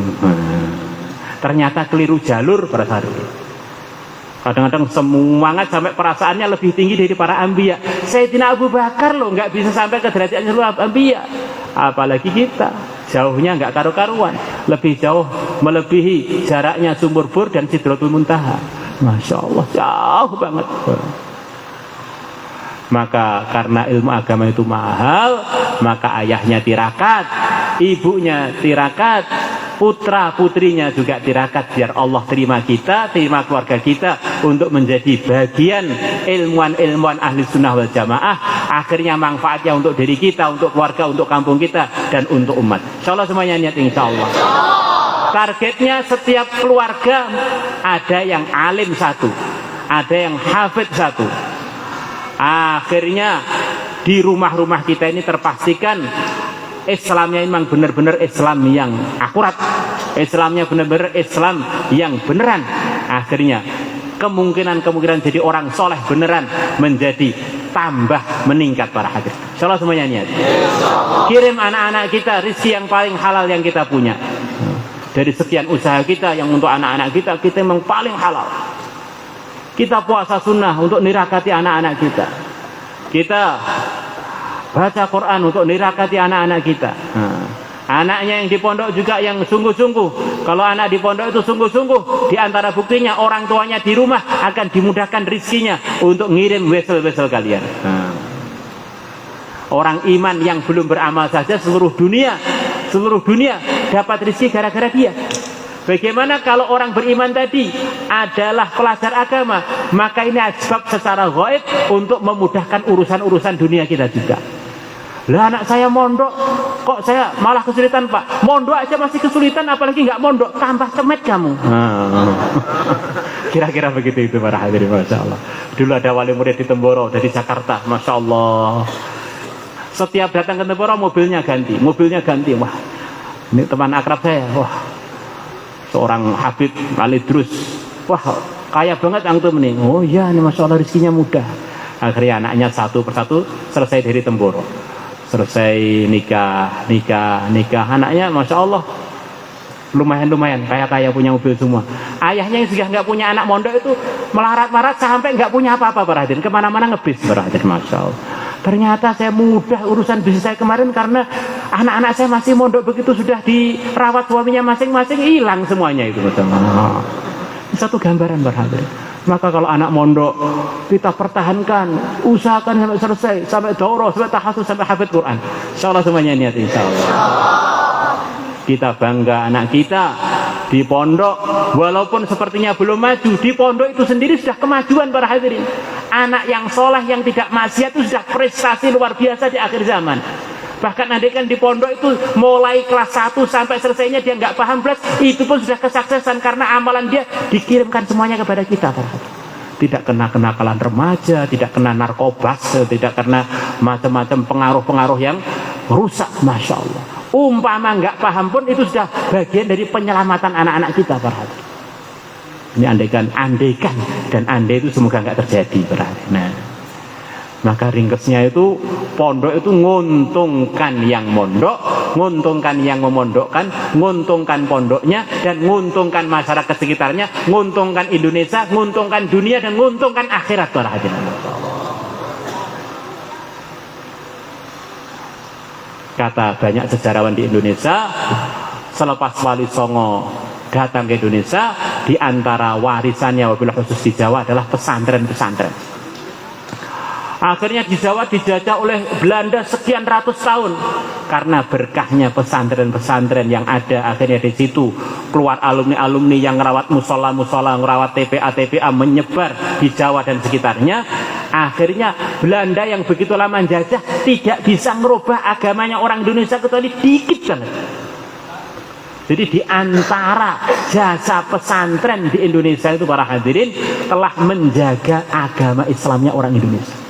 Ternyata keliru jalur pada saat itu. Kadang-kadang semangat sampai perasaannya lebih tinggi dari para anbiya. Sayyidina Abu Bakar loh nggak bisa sampai ke derajatnya seluruh anbiya. Apalagi kita, jauhnya nggak karu-karuan. Lebih jauh melebihi jaraknya sumur bor dan Sidratul Muntaha. Masya Allah, jauh banget. Maka karena ilmu agama itu mahal, maka ayahnya tirakat, ibunya tirakat, putra putrinya juga tirakat, biar Allah terima kita, terima keluarga kita untuk menjadi bagian ilmuwan-ilmuwan ahli sunnah wal jamaah. Akhirnya manfaatnya untuk diri kita, untuk keluarga, untuk kampung kita, dan untuk umat. Insya Allah semuanya niat, insya Allah. Targetnya setiap keluarga ada yang alim satu, ada yang hafid satu. Akhirnya di rumah-rumah kita ini terpastikan Islamnya memang benar-benar Islam yang akurat, Islamnya benar-benar Islam yang beneran. Akhirnya kemungkinan jadi orang soleh beneran menjadi tambah meningkat para hadir. Insyaallah semuanya niat. Kirim anak-anak kita rezeki yang paling halal yang kita punya. Dari sekian usaha kita yang untuk anak-anak kita memang paling halal. Kita puasa sunnah untuk nirakati anak-anak kita. Kita baca Quran untuk nirakati anak-anak kita. Anaknya yang di pondok juga yang sungguh-sungguh. Kalau anak di pondok itu sungguh-sungguh, di antara buktinya orang tuanya di rumah akan dimudahkan rizkinya untuk ngirim wesel-wesel kalian. Orang iman yang belum beramal saja seluruh dunia dapat rizki gara-gara dia. Bagaimana kalau orang beriman tadi adalah pelajar agama, maka ini sebab secara gaib untuk memudahkan urusan-urusan dunia kita juga. Lah anak saya mondok, kok saya malah kesulitan Pak? Mondok aja masih kesulitan, apalagi nggak mondok, tambah cemet kamu. Kira-kira begitu itu para hadirin, Masya Allah. Dulu ada wali murid di Temboro dari Jakarta, Masya Allah. Setiap datang ke Temboro mobilnya ganti. Wah, ini teman akrab saya. Wah, seorang Habib Alidrus. Wah, kaya banget antum nih. Oh iya, ini Masya Allah rezekinya mudah. Akhirnya anaknya satu persatu selesai dari Temboro. Selesai nikah. Anaknya Masya Allah lumayan kaya punya mobil semua. Ayahnya yang sudah nggak punya anak mondok itu melarat-marat sampai nggak punya apa-apa para hadirin, kemana-mana ngebis para hadirin. Masya Allah. Ternyata saya mudah urusan bisnis saya kemarin karena anak-anak saya masih mondok, begitu sudah dirawat suaminya masing-masing hilang semuanya itu. Satu gambaran berhadir. Maka kalau anak mondok kita pertahankan, usahakan sampai selesai, sampai daurah, sampai tahassus, sampai hafid Quran. Insyaallah semuanya niat, insyaallah. Kita bangga anak kita di pondok, walaupun sepertinya belum maju, di pondok itu sendiri sudah kemajuan para hadirin. Anak yang soleh yang tidak maksiat itu sudah prestasi luar biasa di akhir zaman. Bahkan andaikan di pondok itu mulai kelas 1 sampai selesainya dia nggak paham belas, itu pun sudah kesuksesan karena amalan dia dikirimkan semuanya kepada kita. Tidak kena kenakalan remaja, tidak kena narkoba, tidak kena macam-macam pengaruh-pengaruh yang rusak. Masya Allah. Umpama nggak paham pun itu sudah bagian dari penyelamatan anak-anak kita, para hadirin. Ini andaikan dan andai itu semoga nggak terjadi, para hadirin. Nah, maka ringkesnya itu pondok itu nguntungkan yang mondok, nguntungkan yang memondokkan, nguntungkan pondoknya, dan nguntungkan masyarakat sekitarnya, nguntungkan Indonesia, nguntungkan dunia, dan nguntungkan akhirat, para hadirin. Kata banyak sejarawan di Indonesia, selepas Wali Songo datang ke Indonesia, di antara warisannya wabil khusus di Jawa adalah pesantren-pesantren. Akhirnya di Jawa dijajah oleh Belanda sekian ratus tahun. Karena berkahnya pesantren-pesantren yang ada, akhirnya di situ keluar alumni-alumni yang merawat musola-musola, merawat TPA-TPA menyebar di Jawa dan sekitarnya. Akhirnya Belanda yang begitu lama menjajah tidak bisa merubah agamanya orang Indonesia kecuali dikit banget. Jadi di antara jasa pesantren di Indonesia itu, para hadirin, telah menjaga agama Islamnya orang Indonesia.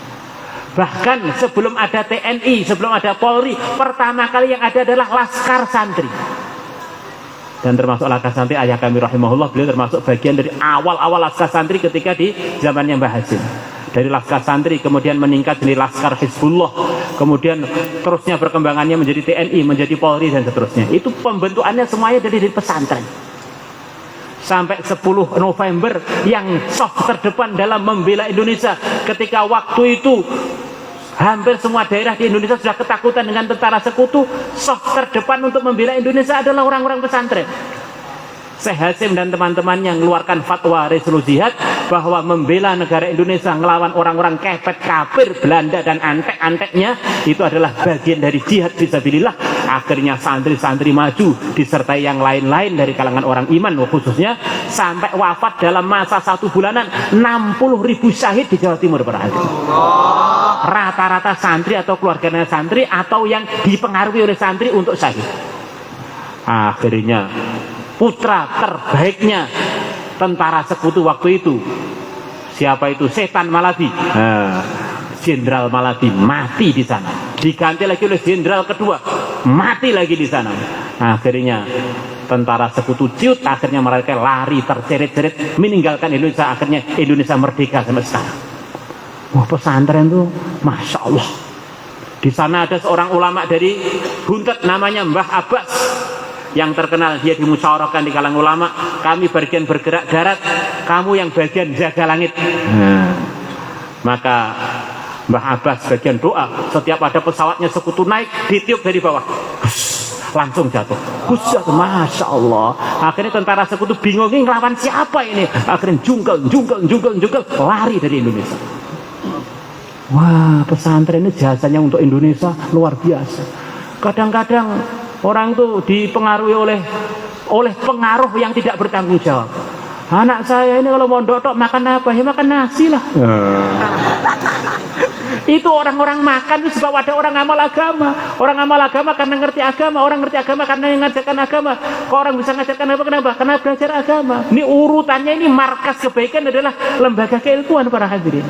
Bahkan sebelum ada TNI, sebelum ada Polri, pertama kali yang ada adalah Laskar Santri. Dan termasuk Laskar Santri ayah kami rahimahullah, beliau termasuk bagian dari awal-awal Laskar Santri ketika di zamannya Mbah Hasim. Dari Laskar Santri kemudian meningkat jadi Laskar Hizbullah, kemudian terusnya perkembangannya menjadi TNI, menjadi Polri, dan seterusnya. Itu pembentukannya semuanya dari pesantren. Sampai 10 November yang soft terdepan dalam membela Indonesia. Ketika waktu itu hampir semua daerah di Indonesia sudah ketakutan dengan tentara sekutu, soft terdepan untuk membela Indonesia adalah orang-orang pesantren. Syekh Hasim dan teman-temannya mengeluarkan fatwa resolusi jihad bahwa membela negara Indonesia ngelawan orang-orang kepet kafir Belanda dan antek-anteknya itu adalah bagian dari jihad fisabilillah. Akhirnya santri-santri maju disertai yang lain-lain dari kalangan orang iman khususnya, sampai wafat dalam masa 1 bulanan 60.000 syahid di Jawa Timur, para hadirin. Rata-rata santri atau keluarganya santri atau yang dipengaruhi oleh santri untuk syahid. Akhirnya putra terbaiknya tentara sekutu waktu itu, siapa itu? Setan Maladi. Jenderal Maladi mati di sana. Diganti lagi oleh jenderal kedua, mati lagi di sana. Akhirnya tentara sekutu ciut, akhirnya mereka lari terceret-ceret meninggalkan Indonesia. Akhirnya Indonesia merdeka sampai sekarang. Wah, pesantren tuh Masya Allah. Di sana ada seorang ulama dari Buntet namanya Mbah Abbas, yang terkenal dia dimusyawarahkan di kalangan ulama. Kami bagian bergerak darat, kamu yang bagian jaga langit. Maka Mbah Abbas bagian doa, setiap ada pesawatnya sekutu naik, ditiup dari bawah, langsung jatuh. Masya Allah. Akhirnya tentara sekutu bingung, ini ngelawan siapa ini? Akhirnya jungkel, lari dari Indonesia. Wah, pesantren ini jasanya untuk Indonesia luar biasa. Kadang-kadang orang tuh dipengaruhi oleh pengaruh yang tidak bertanggung jawab. Anak saya ini kalau mondok makan apa? Ya makan nasi lah. Itu orang-orang makan itu sebab ada orang amal agama. Orang amal agama karena ngerti agama. Orang ngerti agama karena mengajarkan agama. Kok orang bisa mengajarkan apa? Kenapa? Karena belajar agama. Ini urutannya, ini markas kebaikan adalah lembaga keilmuan, para hadirin.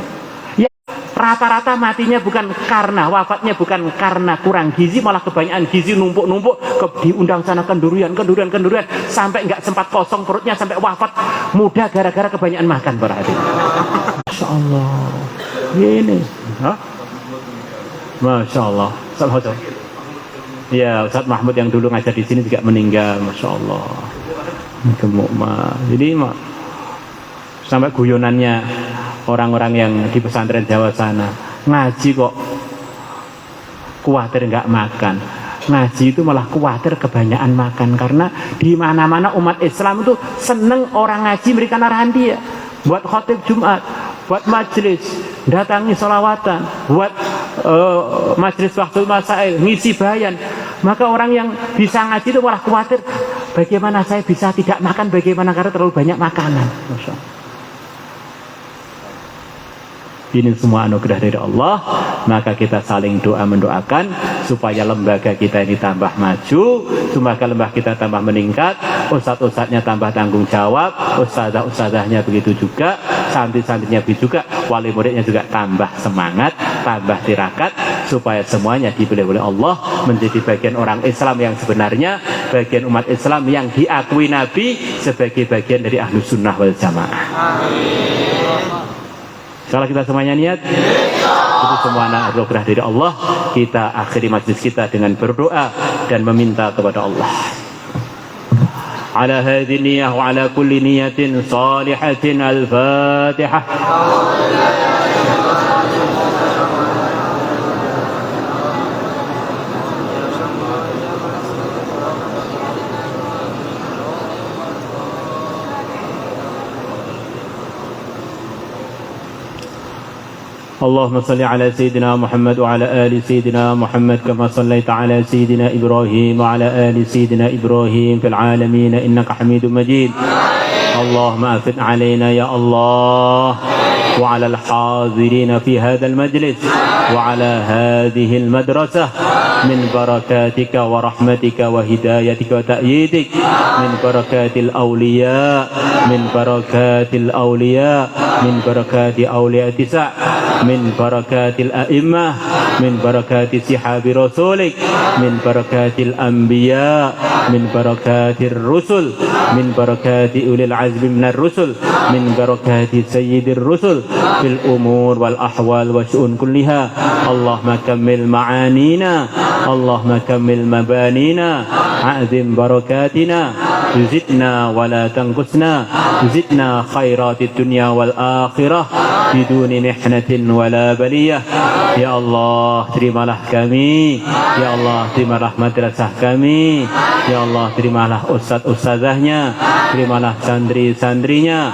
Ya, rata-rata matinya bukan karena, wafatnya bukan karena kurang gizi, malah kebanyakan gizi numpuk-numpuk, diundang sana kendurian, sampai nggak sempat kosong perutnya, sampai wafat muda gara-gara kebanyakan makan, para hadirin. Masya Allah. Ini, Masya Allah. Ya, Ustaz Mahmud yang dulu ngajar di sini juga meninggal, Masya Allah. Gemuk mah. Jadi sampai guyonannya orang-orang yang di pesantren Jawa sana, ngaji kok khawatir nggak makan. Ngaji itu malah khawatir kebanyakan makan, karena di mana-mana umat Islam itu seneng orang ngaji memberikan arahan dia, buat khotib Jumat, buat majelis, datangi sholawatan, buat majelis waktu masail, ngisi bayan. Maka orang yang bisa ngaji itu malah khawatir, bagaimana saya bisa tidak makan, bagaimana, karena terlalu banyak makanan. Masya Allah. Ini semua anugerah dari Allah, maka kita saling doa mendoakan supaya lembaga kita ini tambah maju, supaya lembah kita tambah meningkat, ustadz-ustadznya tambah tanggung jawab, ustadzah-ustadzahnya begitu juga, santri-santrinya begitu juga, wali muridnya juga tambah semangat, tambah tirakat, supaya semuanya dipilih oleh Allah menjadi bagian orang Islam yang sebenarnya, bagian umat Islam yang diakui Nabi sebagai bagian dari Ahlus Sunnah wal Jamaah. Kalau kita semuanya niat, itu semua anugerah dari Allah. Kita akhiri majlis kita dengan berdoa dan meminta kepada Allah. Ala hadhihi niyyah wa ala kulli niyatin salihatin al-Fatihah. اللهم صل على سيدنا محمد وعلى آل سيدنا محمد كما صليت على سيدنا إبراهيم وعلى آل سيدنا إبراهيم في العالمين إنك حميد مجيد. اللهم أفد علينا يا الله وعلى الحاضرين في هذا المجلس وعلى هذه المدرسة من بركاتك ورحمتك وهدايتك وتأييدك، من بركات الأولياء، من بركات الأولياء، من بركات أولياء تسع، من بركات الأئمة، من بركات صحاب رسولك، من بركات الأنبياء، من بركات الرسل، من بركات أولي العزم من الرسل، من بركات سيد الرسل في الأمور والأحوال والشؤون كلها. اللهم كمل معانينا، اللهم كمل مبانينا، أعظم بركاتنا، زدنا ولا تنقصنا، زدنا خيرات الدنيا والآخرة بدون محنة ولا بلية. Ya Allah, terimalah kami. Ya Allah, terimalah madrasah kami. Ya Allah, terimalah ustadz-ustadzahnya. Terimalah santri-santrinya,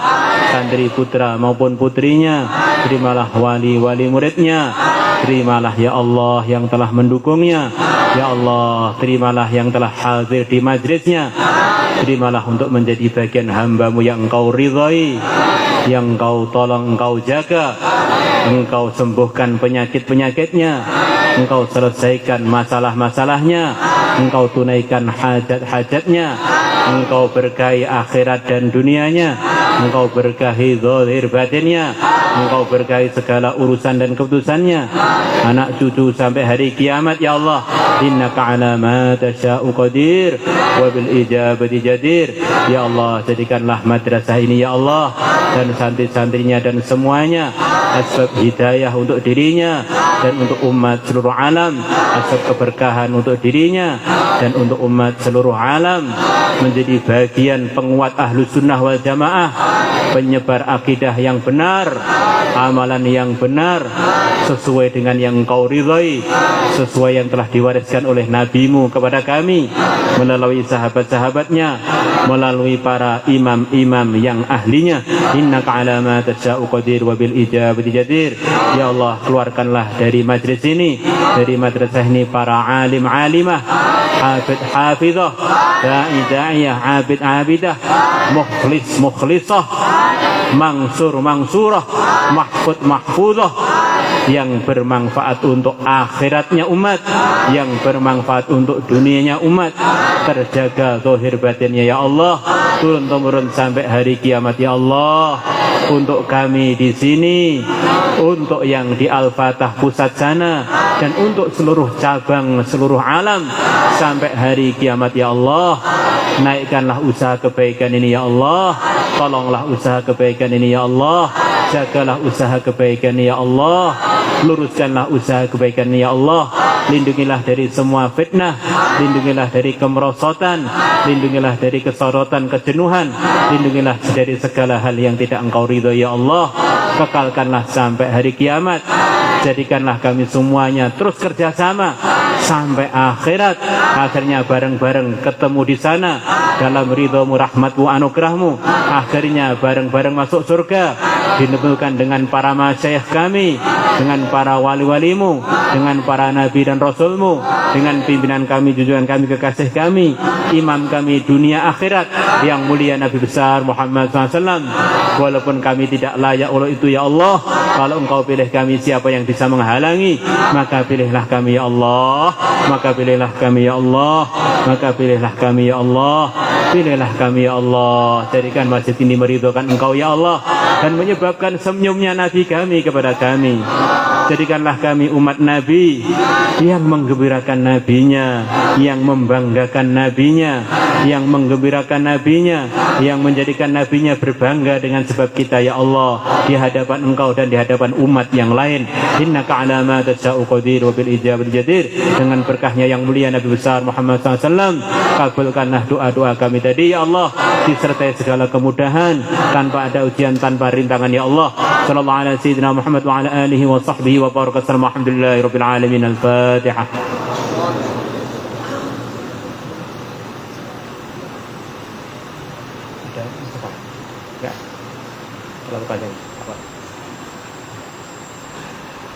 santri putra maupun putrinya. Terimalah wali-wali muridnya. Terimalah ya Allah yang telah mendukungnya. Ya Allah, terimalah yang telah hadir di majlisnya. Terimalah untuk menjadi bagian hamba-Mu yang Engkau ridhai, yang Engkau tolong, Engkau jaga, Engkau sembuhkan penyakit-penyakitnya, Engkau selesaikan masalah-masalahnya, Engkau tunaikan hajat-hajatnya, Engkau berkahi akhirat dan dunianya, Engkau berkahi zahir batinnya, Engkau berkahi segala urusan dan keputusannya, anak cucu sampai hari kiamat. Ya Allah, innaka ala ma tasya'u qadir wa bil ijabati jadir. Ya Allah, jadikanlah madrasah ini ya Allah dan santri-santrinya dan semuanya asbab hidayah untuk dirinya dan untuk umat seluruh alam, asbab keberkahan untuk dirinya dan untuk umat seluruh alam, menjadi bagian penguat Ahlus Sunnah wal Jamaah, penyebar akidah yang benar, amalan yang benar, sesuai dengan yang Engkau ridhai, sesuai yang telah diwariskan oleh Nabi-Mu kepada kami melalui sahabat-sahabatnya, melalui para imam-imam yang ahlinya. Innaka ala ma tasya'u qadir wa bil ijabati jadir. Ya Allah, keluarkanlah dari majlis ini, dari madrasah ini para alim alimah, hafid hafizah, da'i da'iyah, abid abidah, mukhlis mukhlisah, mansur mansurah, mahfud mahfuzah, yang bermanfaat untuk akhiratnya umat, yang bermanfaat untuk dunianya umat, terjaga zahir batinnya ya Allah, turun temurun sampai hari kiamat ya Allah, untuk kami di sini, untuk yang di Al-Fatah pusat sana, dan untuk seluruh cabang seluruh alam sampai hari kiamat ya Allah. Naikkanlah usaha kebaikan ini ya Allah, tolonglah usaha kebaikan ini ya Allah, jagalah usaha kebaikan ini ya Allah, luruskanlah usaha kebaikan ini ya Allah, lindungilah dari semua fitnah, lindungilah dari kemerosotan, lindungilah dari kesorotan, kejenuhan, lindungilah dari segala hal yang tidak Engkau ridho ya Allah, kekalkanlah sampai hari kiamat. Jadikanlah kami semuanya terus kerjasama sampai akhirat, akhirnya bareng-bareng ketemu di sana dalam ridho-Mu, rahmat-Mu, anugerah-Mu, akhirnya bareng-bareng masuk surga, ditemukan dengan para masyayikh kami, dengan para wali-wali-Mu, dengan para nabi dan rasul-Mu, dengan pimpinan kami, junjungan kami, kekasih kami, imam kami dunia akhirat yang mulia Nabi besar Muhammad SAW. Walaupun kami tidak layak oleh itu ya Allah, Kalau Engkau pilih kami, siapa yang bisa menghalangi? Maka pilihlah kami ya Allah, maka pilihlah kami ya Allah, maka pilihlah kami ya Allah, pilihlah kami ya Allah. Jadikan masjid ini meridhokan Engkau ya Allah, dan menyebabkan senyumnya Nabi kami kepada kami. Jadikanlah kami umat Nabi yang menggembirakan Nabinya, yang membanggakan Nabinya, yang menggembirakan Nabinya, yang menjadikan Nabinya berbangga dengan sebab kita ya Allah, di hadapan Engkau dan di hadapan umat yang lain. Innaka ala ma tasya'u qadir wa bil ijabati jadir. Dengan berkahnya yang mulia Nabi besar Muhammad SAW, kabulkanlah doa-doa kami tadi ya Allah, disertai segala kemudahan, tanpa ada ujian, tanpa rintangan ya Allah. Sallallahu ala sayyidina Muhammad wa ala alihi wa sahbihi wa baraka sallam. Alhamdulillahi rabbil alamin. Al-Fatihah.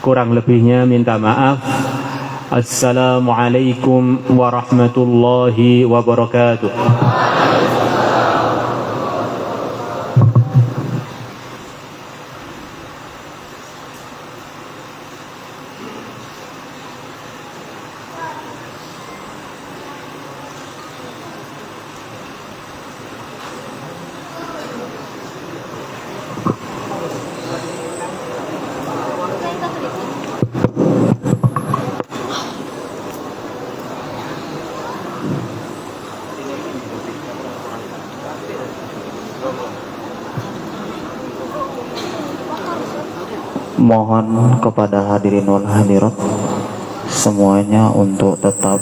Kurang lebihnya minta maaf. Assalamualaikum warahmatullahi wabarakatuh. Mohon kepada hadirin wal hadirat semuanya untuk tetap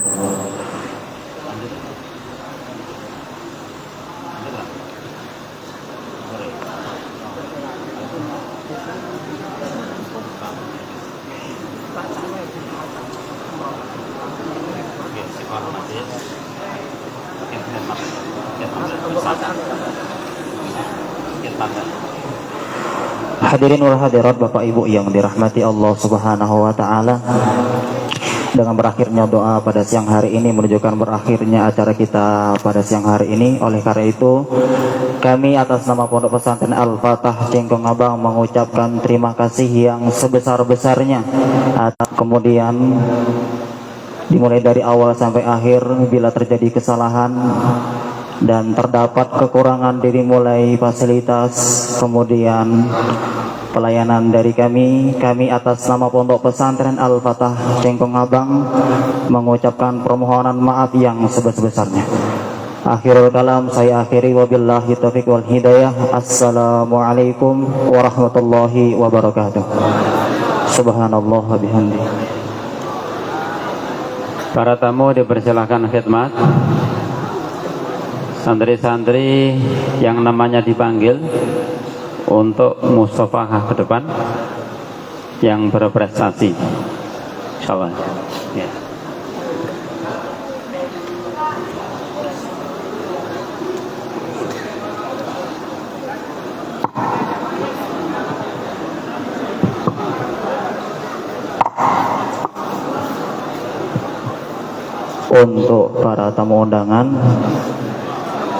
hadirin wal hadirat, Bapak Ibu yang dirahmati Allah Subhanahu wa taala. Dengan berakhirnya doa pada siang hari ini menunjukkan berakhirnya acara kita pada siang hari ini. Oleh karena itu, kami atas nama Pondok Pesantren Al-Fatah Cengkong Abang mengucapkan terima kasih yang sebesar-besarnya. Kemudian dimulai dari awal sampai akhir, bila terjadi kesalahan dan terdapat kekurangan dari mulai fasilitas, kemudian pelayanan dari kami atas nama Pondok Pesantren Al-Fatah Cengkong Abang mengucapkan permohonan maaf yang sebesar-besarnya. Akhirul kalam saya akhiri, wabillahi taufiq wal hidayah. Assalamualaikum warahmatullahi wabarakatuh. Subhanallah wa bihamdi. Para tamu dipersilakan khidmat. Santri-santri yang namanya dipanggil untuk musafahah ke depan yang berprestasi, insyaallah ya. Untuk para tamu undangan,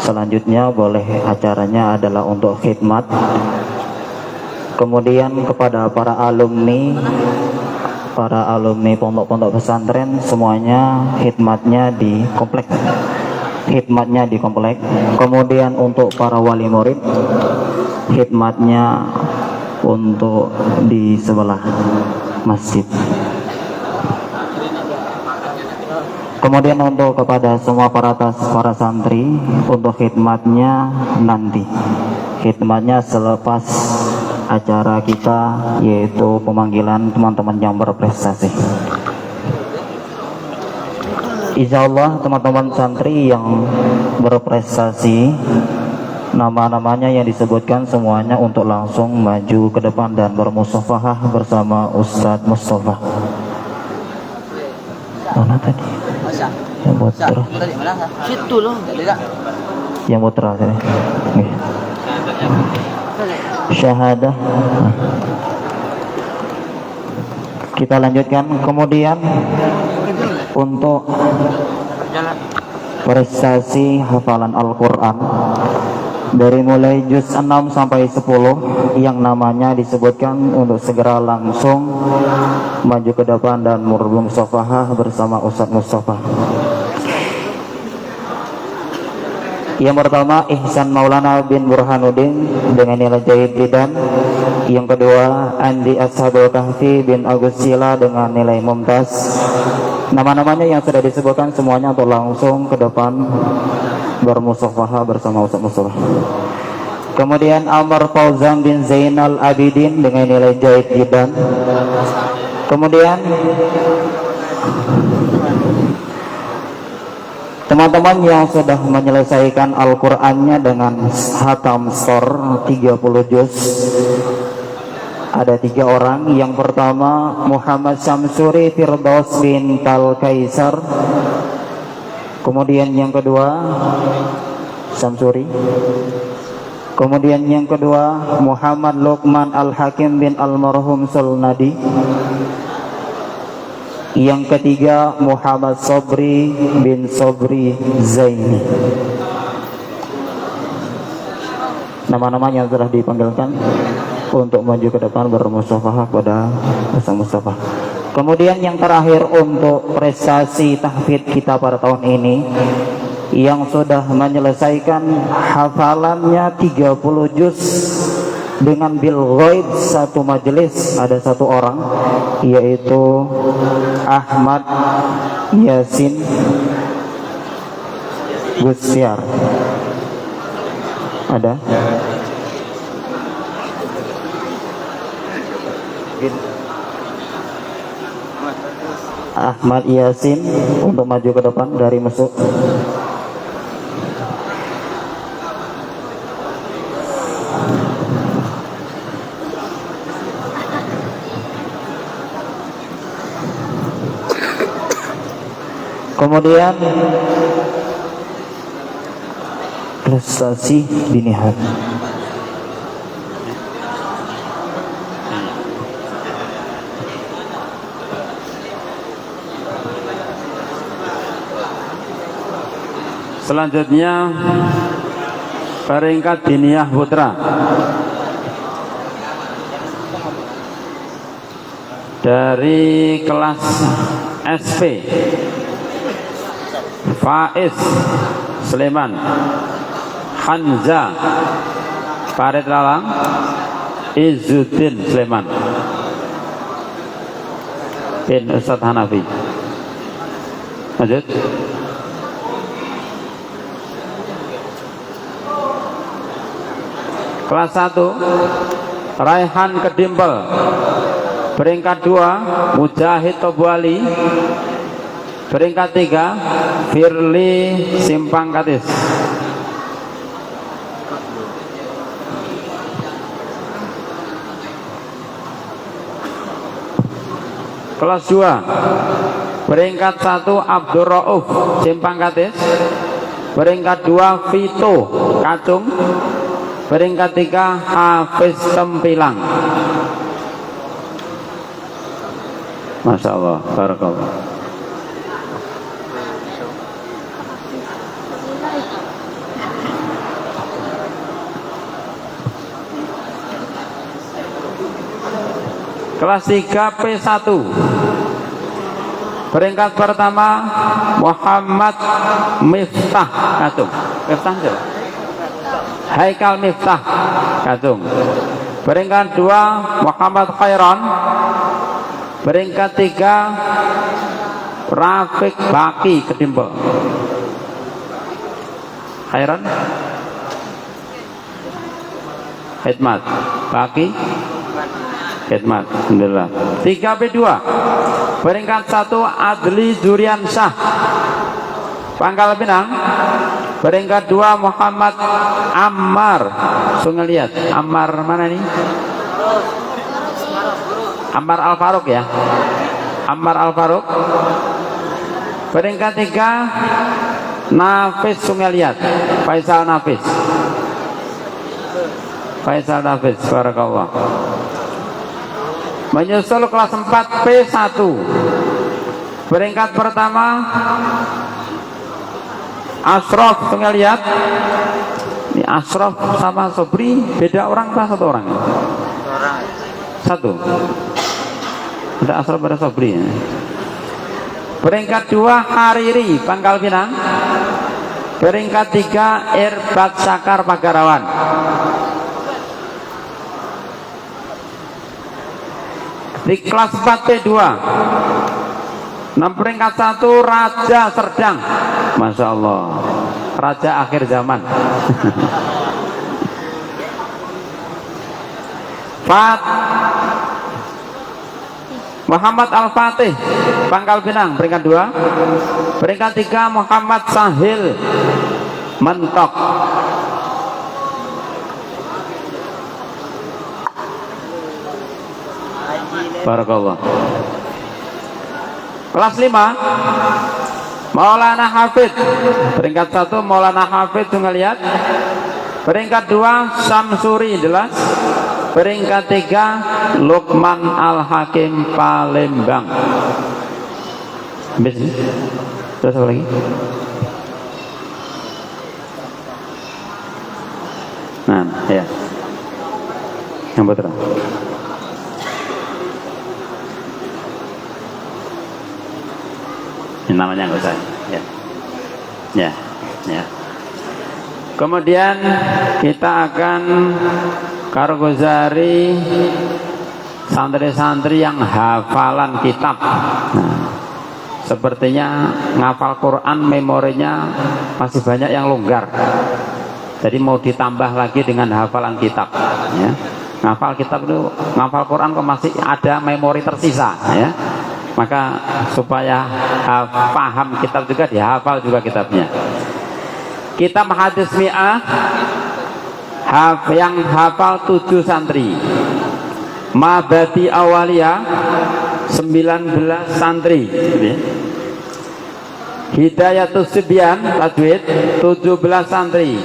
selanjutnya boleh acaranya adalah untuk khidmat. Kemudian kepada para alumni pondok-pondok pesantren semuanya khidmatnya di komplek. Kemudian untuk para wali murid khidmatnya untuk di sebelah masjid. Kemudian untuk kepada semua para santri untuk khidmatnya nanti, khidmatnya selepas acara kita, yaitu pemanggilan teman-teman yang berprestasi. Insyaallah teman-teman santri yang berprestasi, nama-namanya yang disebutkan semuanya untuk langsung maju ke depan dan bermusafahah bersama Ustadz Mustafa. Mana tadi? Yang putra. Situ loh, tidak. Yang putra sini. Syahadah. Kita lanjutkan. Kemudian untuk prestasi hafalan Al-Quran dari mulai juz 6 sampai 10 yang namanya disebutkan untuk segera langsung maju ke depan dan bermusafahah bersama Ustaz Mustafa. Yang pertama Ihsan Maulana bin Burhanuddin dengan nilai jayid jiddan. Yang kedua Andi Ashabul Kahfi bin Agus Sila dengan nilai mumtaz. Nama-namanya yang sudah disebutkan semuanya untuk langsung ke depan bermusafahah bersama Ustaz Mustafa. Kemudian Amr Fauzan bin Zainal Abidin dengan nilai jayid jiddan. Kemudian teman-teman yang sudah menyelesaikan Al-Qur'annya dengan hatam sor 30 juz, ada 3 orang. Yang pertama Muhammad Syamsuri Firdaus bin Tal Kaisar. Kemudian yang kedua Syamsuri. Kemudian yang kedua Muhammad Luqman Al-Hakim bin Almarhum Sulnadi. Yang ketiga Muhammad Sobri bin Sobri Zaini. Nama-nama yang telah dipanggilkan untuk maju ke depan bermusafahah pada Ustaz Mustafa. Kemudian yang terakhir untuk prestasi tahfidz kita pada tahun ini, yang sudah menyelesaikan hafalannya 30 juz dengan bil ghaib satu majelis, ada 1 orang, yaitu Ahmad Yasin Gusyar. Ada? Ahmad Yasin untuk maju ke depan dari masuk. Kemudian prestasi dini hari. Selanjutnya peringkat diniyah putra dari kelas SP Faiz Sleman, Hanza Parit Lalang, Izzuddin Sleman bin Ustadz Hanafi. Lanjut. Kelas 1 Raihan Kedimpel. Peringkat 2 Mujahid Tobuali. Peringkat 3 Firly Simpang Katis. Kelas 2 peringkat 1 Abdur Rauf Simpang Katis. Peringkat 2 Vito Kacung. Peringkat 3 Hafiz Tempilang. Masya Allah, barakallah. Kelas 3 P1. Peringkat pertama Muhammad Miftah Katung. Miftah siapa? Haikal Miftah Katung. Peringkat 2 Muhammad Khairan. Peringkat 3 Rafiq Baki Kedimpel. Khairan Hikmat Baki Hikmat. Alhamdulillah. 3P2 peringkat 1 Adli Duriansyah Pangkal Pinang. Peringkat 2 Muhammad Ammar Sungai Liat. Ammar mana nih? Ammar Al-Faruq ya. Ammar Al-Faruq. Peringkat 3 Nafis Sungai Liat. Faisal Nafis. Faisal Nafis. Barakallah. Menyusul kelas 4 P1. Peringkat pertama Ashraf Sungai Liat. Ini Ashraf sama Sobri beda orang apa satu orang? Satu. Ada Ashraf pada Sobri ya. Peringkat 2 Hariri Pangkal Pinang. Peringkat 3 Irbat Sakar Pagarawan. Di kelas 4 T2 peringkat 1 Raja Serdang. Masya Allah, Raja akhir zaman. Muhammad Al-Fatih Pangkal Pinang peringkat 2. Peringkat 3 Muhammad Sahil Mentok. Barakallah. Kelas 5 Maulana Hafid peringkat 1 Maulana Hafid tuh ngeliat. Peringkat 2 Samsuri jelas. Peringkat 3 Lukman Al-Hakim Palembang. Habis ini? Terus apa lagi? Nah, ya. Yang putra. Ini namanya nggak usah. Ya. Kemudian kita akan kargozari santri-santri yang hafalan kitab. Nah, sepertinya ngafal Quran memorinya masih banyak yang longgar. Jadi mau ditambah lagi dengan hafalan kitab. Ya. Ngafal kitab itu, ngafal Quran kok masih ada memori tersisa. Ya. Maka supaya paham kitab juga dihafal juga kitabnya. Kitab hadis mi'ah yang hafal 7 santri. Mabadi awaliyah 19 santri. Hidayatus Sibyan tajwid 17 santri.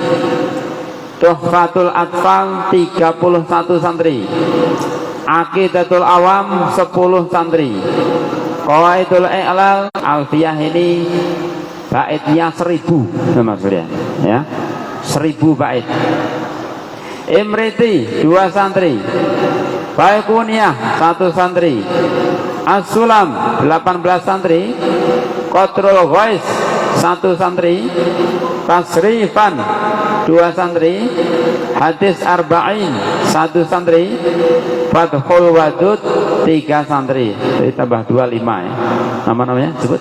Tuhfatul Atfal 31 santri. Aqidatul Awam 10 santri. Qawaidul I'lal Alfiyah ini baitnya 1000 maksudnya ya. 1000 bait. Imriti 2 santri. Baikuniyah 1 santri. As-Sulam 18 santri. Qatrul Ghais 1 santri. Tasrifan 2 santri. Hadis Arba'in 1 santri. Fathul Wadud 3 santri. Jadi tambah 25 ya. Nama-namanya sebut.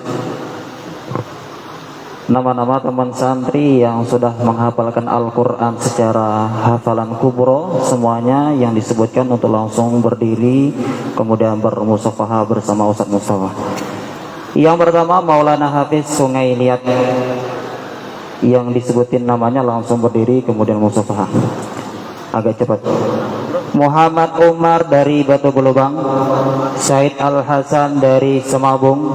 Nama-nama teman santri yang sudah menghafalkan Al-Quran secara hafalan kubro, semuanya yang disebutkan untuk langsung berdiri kemudian bermusafahah bersama Ustaz Mustafa. Yang pertama Maulana Hafiz Sungai Liat, yang disebutin namanya langsung berdiri kemudian musafahah. Agak cepat. Muhammad Umar dari Batu Gelobang, Said Al-Hasan dari Semabung,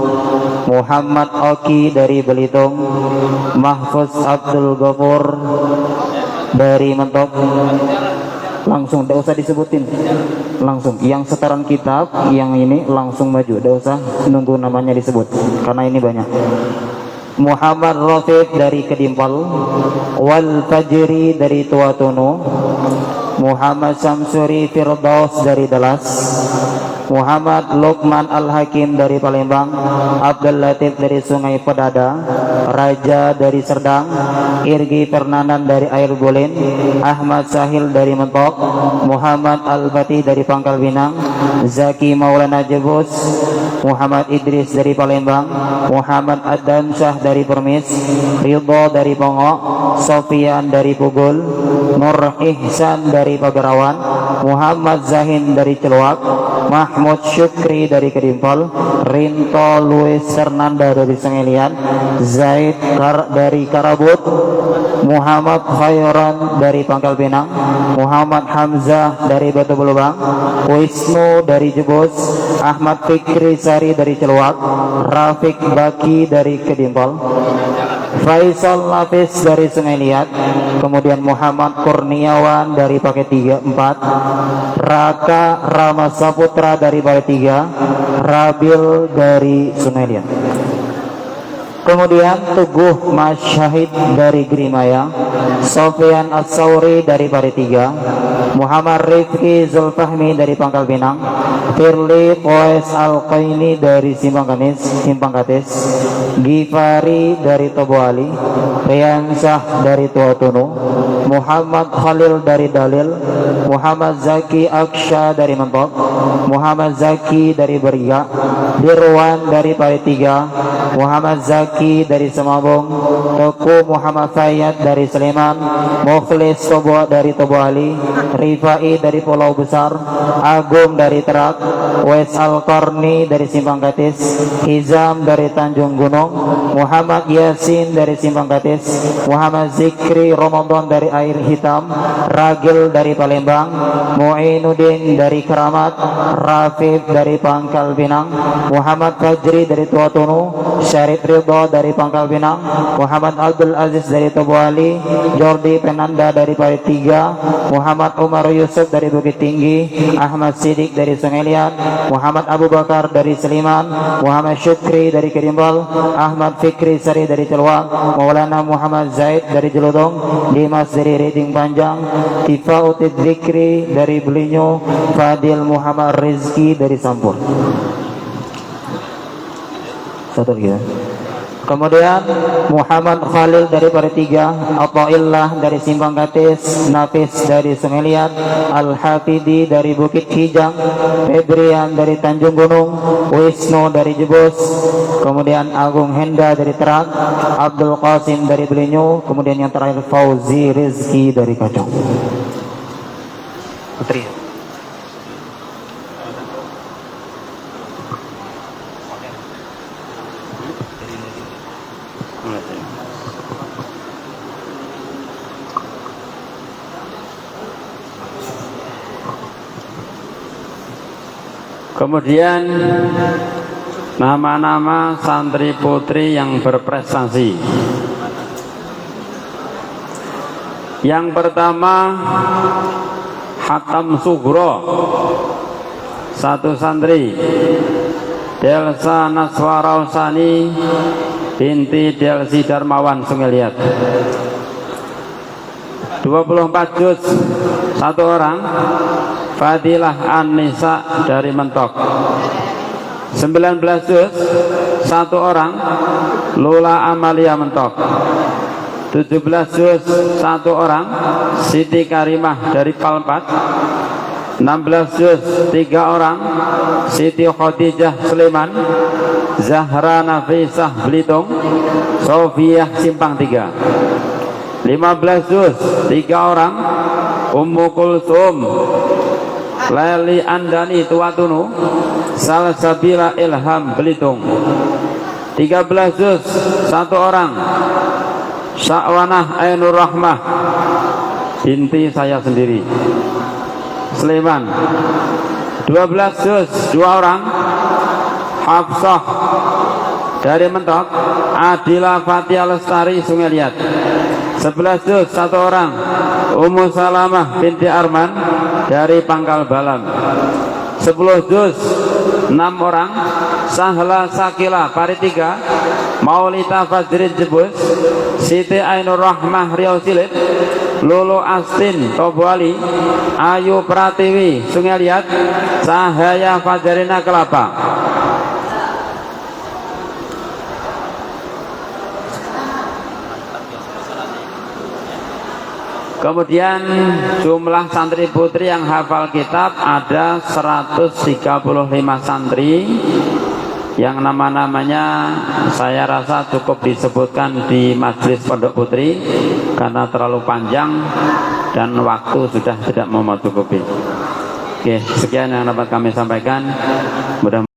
Muhammad Oki dari Belitung, Mahfuz Abdul Ghafur dari Mentok. Langsung, tidak usah disebutin, langsung. Yang setoran kitab, yang ini langsung maju, tidak usah nunggu namanya disebut, karena ini banyak. Muhammad Rafiq dari Kedimpal, Wal Fajri dari Tuatunu, Muhammad Syamsuri Firdaus dari Dalas, Muhammad Lukman Al-Hakim dari Palembang, Abdul Latif dari Sungai Pedada, Raja dari Serdang, Irgi Pernanan dari Air Golin, Ahmad Sahil dari Mentok, Muhammad Al-Fatih dari Pangkal Pinang, Zaki Maulana Jebus, Muhammad Idris dari Palembang, Muhammad Adam Syah dari Permis, Ridho dari Pongok, Sofian dari Pugul, Nur Ihsan dari Pagarawan, Muhammad Zahin dari Celuak, Mahmud Syukri dari Kedimpal, Rinto Luis Fernanda dari Sungai Liat, Zaid dari Karabut, Muhammad Khairan dari Pangkal Pinang, Muhammad Hamzah dari Batu Belubang, Wisnu dari Jebus, Ahmad Fikri Sari dari Celuak, Rafiq Baki dari Kedimpal, Faisal Nafis dari Sungai Liat, kemudian Muhammad Kurniawan dari Paket 34, Raka Rama Saputra dari Paket 3, Rabil dari Sungai Liat. Kemudian Teguh Mas Syahid dari Grimaya, Sofyan As-Sauri dari Paritiga, Muhammad Rifki Zulfahmi dari Pangkal Pinang, Firly Qoes Al-Qaini dari Simpang Katis, Gifari dari Toboali, Riansyah dari Tuatunu, Muhammad Khalil dari Dalil, Muhammad Zaki Aksha dari Mentok, Muhammad Zaki dari Beriga, Dirwan dari Paritiga, Muhammad Zaki dari Semabung, Teku Muhammad Fayyad dari Sleman, Mukhlis Tobo dari Toboali, Rifai dari Pulau Besar, Agung dari Terak, Wes Al-Qarni dari Simpang Katis, Hizam dari Tanjung Gunung, Muhammad Yasin dari Simpang Katis, Muhammad Zikri Ramadan dari Air Hitam, Ragil dari Palembang, Mu'inuddin dari Keramat, Rafif dari Pangkal Pinang, Muhammad Fajri dari Tuatunu, Syarif Ridho dari Pangkal Pinang, Muhammad Abdul Aziz dari Toboali, Jordi Penanda dari Paritiga, Muhammad Umar Yusuf dari Bukit Tinggi, Ahmad Sidik dari Sungai Liat, Muhammad Abu Bakar dari Seliman, Muhammad Syukri dari Kerimbal, Ahmad Fikri Sari dari Celwak, Maulana Muhammad Zaid dari Jeludong, Dimas dari Reding Panjang, Tifa Utid Zikri dari Belinyo, Fadil Muhammad Rizki dari Sampur. Satu lagi ya. Kemudian Muhammad Khalil dari Paritiga, Athaillah dari Simpang Katis, Nafis dari Sungai Liat, Al-Hafidi dari Bukit Kijang, Febrian dari Tanjung Gunung, Wisnu dari Jebus, kemudian Agung Henda dari Terak, Abdul Qasim dari Belinyu, kemudian yang terakhir Fauzi Rizki dari Kacang. Putri. Kemudian nama-nama santri putri yang berprestasi. Yang pertama Hatam Sugro, satu santri, Delsa Naswara Usani binti Delsi Darmawan Sungai Liat, 24 juz, satu orang, Fadilah An-Nisa dari Mentok, 19 juz, satu orang, Lula Amalia Mentok, 17 juz, satu orang, Siti Karimah dari Palpat, 16 juz, 3 orang, Siti Khadijah Sleman, Zahra Nafisah Belitung, Sofiah Simpang 3, 15 juz, 3 orang, Ummu Kulsum Leli Andani Tuatunu, Salsabila Ilham Belitung, 13 juz, 1 orang, Sya'wanah Ainur Rahmah binti saya sendiri, Sleman, 12 juz, 2 orang, Hafsah dari Mentok, Adila Fatia Lestari Sungai Liat, 11 juz, 1 orang, Ummu Salamah binti Arman dari Pangkal Balam, 10 juz, 6 orang, Sahla Sakila Paritiga, Maulita Fajrin Jebus, Siti Ainur Rahmah Riau Silip, Lulu Astin Toboali, Ayu Pratiwi Sungai Liat, Cahaya Fajarina Kelapa. Kemudian jumlah santri putri yang hafal kitab ada 135 santri yang nama-namanya saya rasa cukup disebutkan di majelis Pondok Putri karena terlalu panjang dan waktu sudah tidak mencukupi. Oke, sekian yang dapat kami sampaikan. Mudah